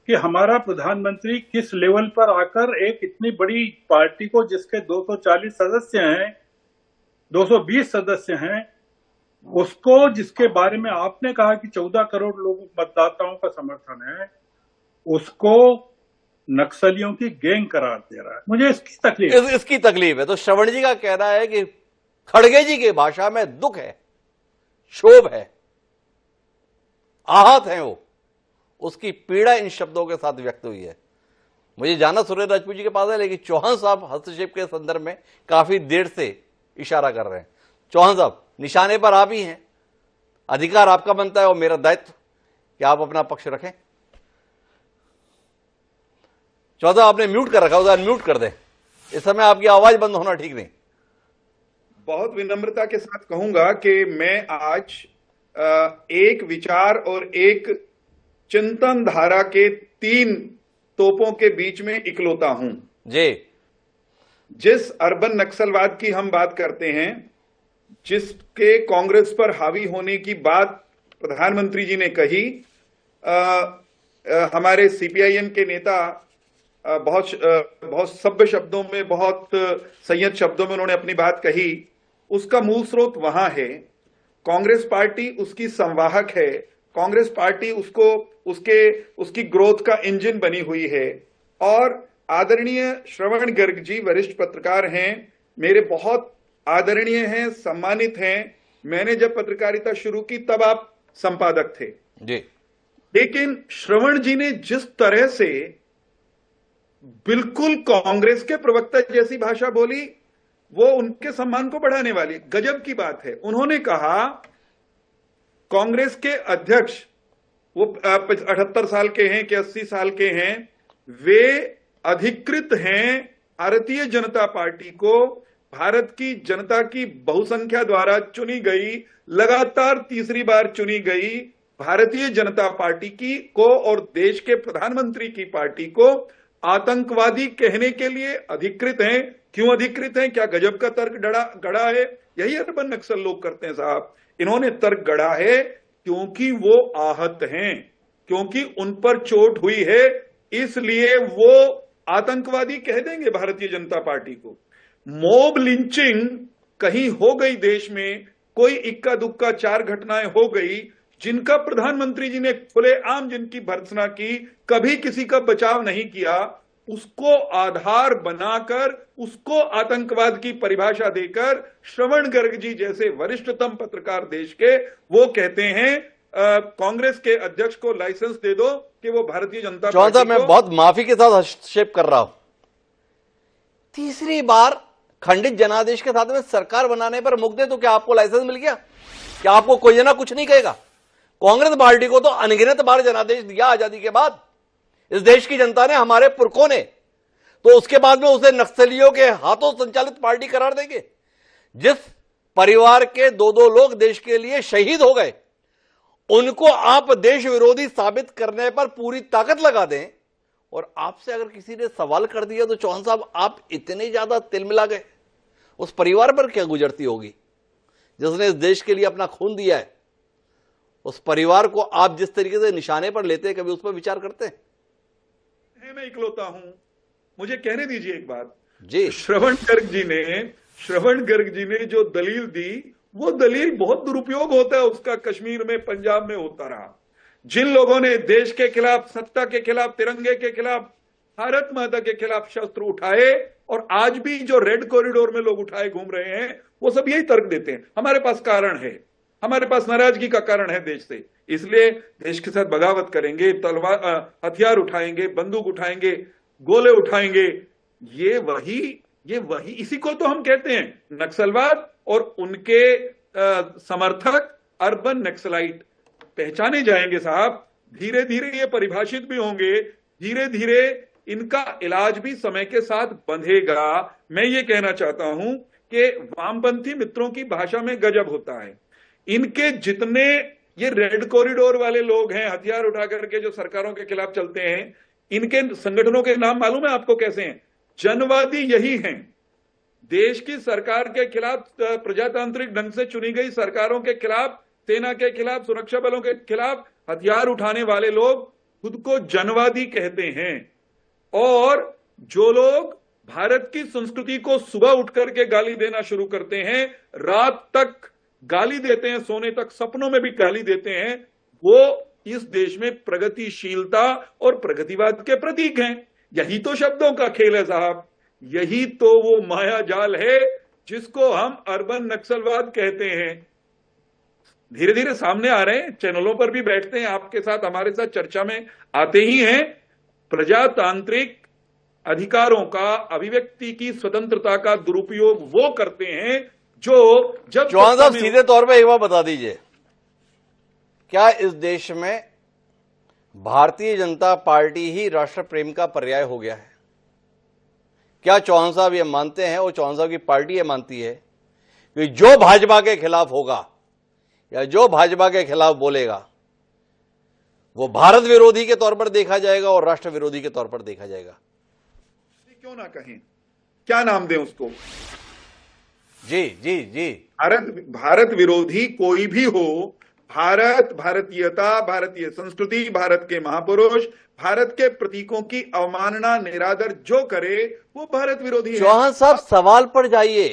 कि हमारा प्रधानमंत्री किस लेवल पर आकर एक इतनी बड़ी पार्टी को जिसके 240 सदस्य हैं, 220 सदस्य हैं, उसको जिसके बारे में आपने कहा कि 14 करोड़ लोगों मतदाताओं का समर्थन है, उसको नक्सलियों की गैंग करार दे रहा है। मुझे इसकी तकलीफ इसकी तकलीफ है। तो श्रवण जी का कहना है कि खड़गे जी की भाषा में दुख है, क्षोभ है, आहत है, वो उसकी पीड़ा इन शब्दों के साथ व्यक्त हुई है। मुझे जाना सूर्य राजपूत जी के पास है, लेकिन चौहान साहब हस्तक्षेप के संदर्भ में काफी देर से इशारा कर रहे हैं। चौहान साहब, निशाने पर आप ही हैं, अधिकार आपका बनता है और मेरा दायित्व कि आप अपना पक्ष रखें। चौथा, आपने म्यूट कर रखा, उसे अनम्यूट कर दें, इस समय आपकी आवाज बंद होना ठीक नहीं। बहुत विनम्रता के साथ कहूंगा कि मैं आज एक विचार और एक चिंतन धारा के 3 तोपों के बीच में इकलौता हूं। जी, जिस अर्बन नक्सलवाद की हम बात करते हैं, जिसके कांग्रेस पर हावी होने की बात प्रधानमंत्री जी ने कही, हमारे सीपीआईएम के नेता बहुत सभ्य शब्दों में, बहुत संयत शब्दों में उन्होंने अपनी बात कही। उसका मूल स्रोत वहां है। कांग्रेस पार्टी उसकी संवाहक है। कांग्रेस पार्टी उसकी ग्रोथ का इंजन बनी हुई है। और आदरणीय श्रवण गर्ग जी वरिष्ठ पत्रकार हैं, मेरे बहुत आदरणीय हैं, सम्मानित हैं। मैंने जब पत्रकारिता शुरू की तब आप संपादक थे जी। लेकिन श्रवण जी ने जिस तरह से बिल्कुल कांग्रेस के प्रवक्ता जैसी भाषा बोली, वो उनके सम्मान को बढ़ाने वाली गजब की बात है। उन्होंने कहा कांग्रेस के अध्यक्ष, वो 78 साल के हैं कि 80 साल के हैं, वे अधिकृत हैं भारतीय जनता पार्टी को, भारत की जनता की बहुसंख्या द्वारा चुनी गई, लगातार तीसरी बार चुनी गई भारतीय जनता पार्टी को और देश के प्रधानमंत्री की पार्टी को आतंकवादी कहने के लिए अधिकृत हैं। क्यों अधिकृत हैं? क्या गजब का तर्क गढ़ा है? यही अर्बन नक्सल लोग करते हैं साहब। इन्होंने तर्क गढ़ा है क्योंकि वो आहत हैं, क्योंकि उन पर चोट हुई है, इसलिए वो आतंकवादी कह देंगे भारतीय जनता पार्टी को। मॉब लिंचिंग कहीं हो गई देश में, कोई इक्का दुक्का 4 घटनाएं हो गई, जिनका प्रधानमंत्री जी ने खुलेआम जिनकी भर्त्सना की, कभी किसी का बचाव नहीं किया, उसको आधार बनाकर, उसको आतंकवाद की परिभाषा देकर श्रवण गर्ग जी जैसे वरिष्ठतम पत्रकार देश के, वो कहते हैं कांग्रेस के अध्यक्ष को लाइसेंस दे दो कि वो भारतीय जनता पार्टी को। मैं बहुत माफी के साथ हस्तक्षेप कर रहा हूं। तीसरी बार खंडित जनादेश के साथ में सरकार बनाने पर मुकदे तो क्या आपको लाइसेंस मिल गया? क्या आपको कोई जना कुछ नहीं कहेगा? कांग्रेस पार्टी को तो अनगिनत बार जनादेश दिया आजादी के बाद इस देश की जनता ने, हमारे पुरखों ने, तो उसके बाद में उसे नक्सलियों के हाथों संचालित पार्टी करार देंगे। जिस परिवार के 2-2 लोग देश के लिए शहीद हो गए, उनको आप देश विरोधी साबित करने पर पूरी ताकत लगा दें, और आपसे अगर किसी ने सवाल कर दिया तो चौहान साहब आप इतने ज्यादा तिलमिला गए, उस परिवार पर क्या गुजरती होगी जिसने इस देश के लिए अपना खून दिया है? उस परिवार को आप जिस तरीके से निशाने पर लेते हैं, कभी उस पर विचार करते हैं? मैं इकलौता हूं, मुझे कहने दीजिए एक बात जी। श्रवण गर्ग जी ने जो दलील दी, वो दलील बहुत दुरुपयोग होता है उसका, कश्मीर में, पंजाब में होता रहा। जिन लोगों ने देश के खिलाफ, सत्ता के खिलाफ, तिरंगे के खिलाफ, भारत माता के खिलाफ शस्त्र उठाए, और आज भी जो रेड कॉरिडोर में लोग उठाए घूम रहे हैं, वो सब यही तर्क देते हैं, हमारे पास कारण है, हमारे पास नाराजगी का कारण है देश से, इसलिए देश के साथ बगावत करेंगे, तलवार हथियार उठाएंगे, बंदूक उठाएंगे, गोले उठाएंगे। ये वही इसी को तो हम कहते हैं नक्सलवाद, और उनके समर्थक अर्बन नक्सलाइट पहचाने जाएंगे साहब। धीरे धीरे ये परिभाषित भी होंगे, धीरे धीरे इनका इलाज भी समय के साथ बंधेगा। मैं ये कहना चाहता हूं कि वामपंथी मित्रों की भाषा में गजब होता है। इनके जितने ये रेड कॉरिडोर वाले लोग हैं, हथियार उठा करके जो सरकारों के खिलाफ चलते हैं, इनके संगठनों के नाम मालूम है आपको कैसे हैं? जनवादी यही हैं। देश की सरकार के खिलाफ, प्रजातांत्रिक ढंग से चुनी गई सरकारों के खिलाफ, सेना के खिलाफ, सुरक्षा बलों के खिलाफ हथियार उठाने वाले लोग खुद को जनवादी कहते हैं। और जो लोग भारत की संस्कृति को सुबह उठ करके गाली देना शुरू करते हैं, रात तक गाली देते हैं, सोने तक सपनों में भी गाली देते हैं, वो इस देश में प्रगतिशीलता और प्रगतिवाद के प्रतीक हैं। यही तो शब्दों का खेल है साहब, यही तो वो माया जाल है जिसको हम अर्बन नक्सलवाद कहते हैं। धीरे धीरे सामने आ रहे हैं, चैनलों पर भी बैठते हैं, आपके साथ, हमारे साथ चर्चा में आते ही हैं। प्रजातांत्रिक अधिकारों का, अभिव्यक्ति की स्वतंत्रता का दुरुपयोग वो करते हैं जो, जब चौहान साहब सीधे तौर पे एक बार बता दीजिए, क्या इस देश में भारतीय जनता पार्टी ही राष्ट्र प्रेम का पर्याय हो गया है? क्या चौहान साहब ये मानते हैं, और चौहान साहब की पार्टी ये मानती है कि जो भाजपा के खिलाफ होगा या जो भाजपा के खिलाफ बोलेगा वो भारत विरोधी के तौर पर देखा जाएगा और राष्ट्र विरोधी के तौर पर देखा जाएगा। क्यों ना कहें, क्या नाम दें उसको? जी जी जी, भारत विरोधी कोई भी हो, भारत, भारतीयता, भारतीय संस्कृति, भारत के महापुरुष, भारत के प्रतीकों की अवमानना, निरादर जो करे वो भारत विरोधी है। चौहान साहब, सवाल पर जाइए।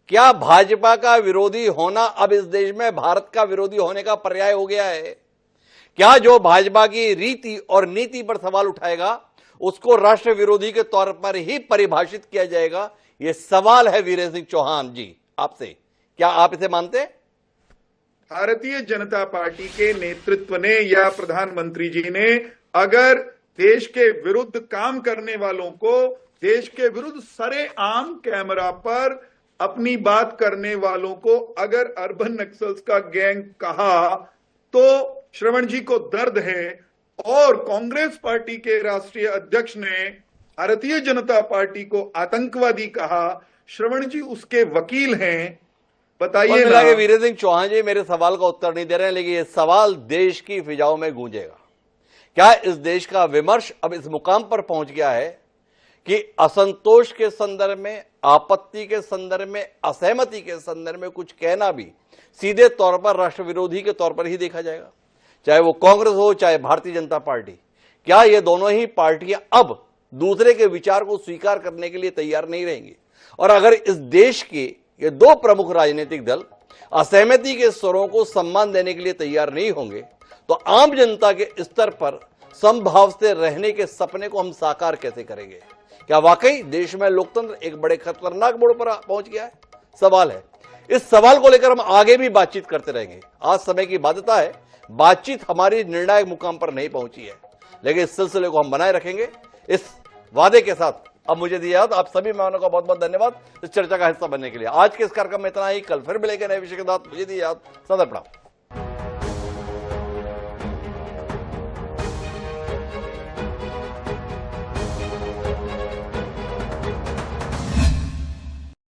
क्या भाजपा का विरोधी होना अब इस देश में भारत का विरोधी होने का पर्याय हो गया है? क्या जो भाजपा की रीति और नीति पर सवाल उठाएगा उसको राष्ट्र विरोधी के तौर पर ही परिभाषित किया जाएगा? यह सवाल है वीरेंद्र सिंह चौहान जी आपसे, क्या आप इसे मानते हैं? भारतीय जनता पार्टी के नेतृत्व ने या प्रधानमंत्री जी ने अगर देश के विरुद्ध काम करने वालों को, देश के विरुद्ध सरेआम कैमरा पर अपनी बात करने वालों को अगर अर्बन नक्सल्स का गैंग कहा तो श्रवण जी को दर्द है, और कांग्रेस पार्टी के राष्ट्रीय अध्यक्ष ने भारतीय जनता पार्टी को आतंकवादी कहा। श्रवण जी उसके वकील हैं, बताइए ना। वीरेंद्र सिंह चौहान जी मेरे सवाल का उत्तर नहीं दे रहे हैं, लेकिन यह सवाल देश की फिजाओं में गूंजेगा। क्या इस देश का विमर्श अब इस मुकाम पर पहुंच गया है कि असंतोष के संदर्भ में, आपत्ति के संदर्भ में, असहमति के संदर्भ में कुछ कहना भी सीधे तौर पर राष्ट्र विरोधी के तौर पर ही देखा जाएगा? चाहे वो कांग्रेस हो, चाहे भारतीय जनता पार्टी, क्या ये दोनों ही पार्टियां अब दूसरे के विचार को स्वीकार करने के लिए तैयार नहीं रहेंगी? और अगर इस देश के ये दो प्रमुख राजनीतिक दल असहमति के स्वरों को सम्मान देने के लिए तैयार नहीं होंगे तो आम जनता के स्तर पर समभाव से रहने के सपने को हम साकार कैसे करेंगे? क्या वाकई देश में लोकतंत्र एक बड़े खतरनाक मोड़ पर पहुंच गया है? सवाल है। इस सवाल को लेकर हम आगे भी बातचीत करते रहेंगे। आज समय की बाध्यता है, बातचीत हमारी निर्णायक मुकाम पर नहीं पहुंची है, लेकिन इस सिलसिले को हम बनाए रखेंगे। इस वादे के साथ अब मुझे दिया याद, आप सभी मेहमानों का बहुत बहुत धन्यवाद इस चर्चा का हिस्सा बनने के लिए। आज के इस कार्यक्रम में इतना ही, कल फिर मिलेंगे नए विषय के साथ। मुझे दिया याद, सदा प्रणाम।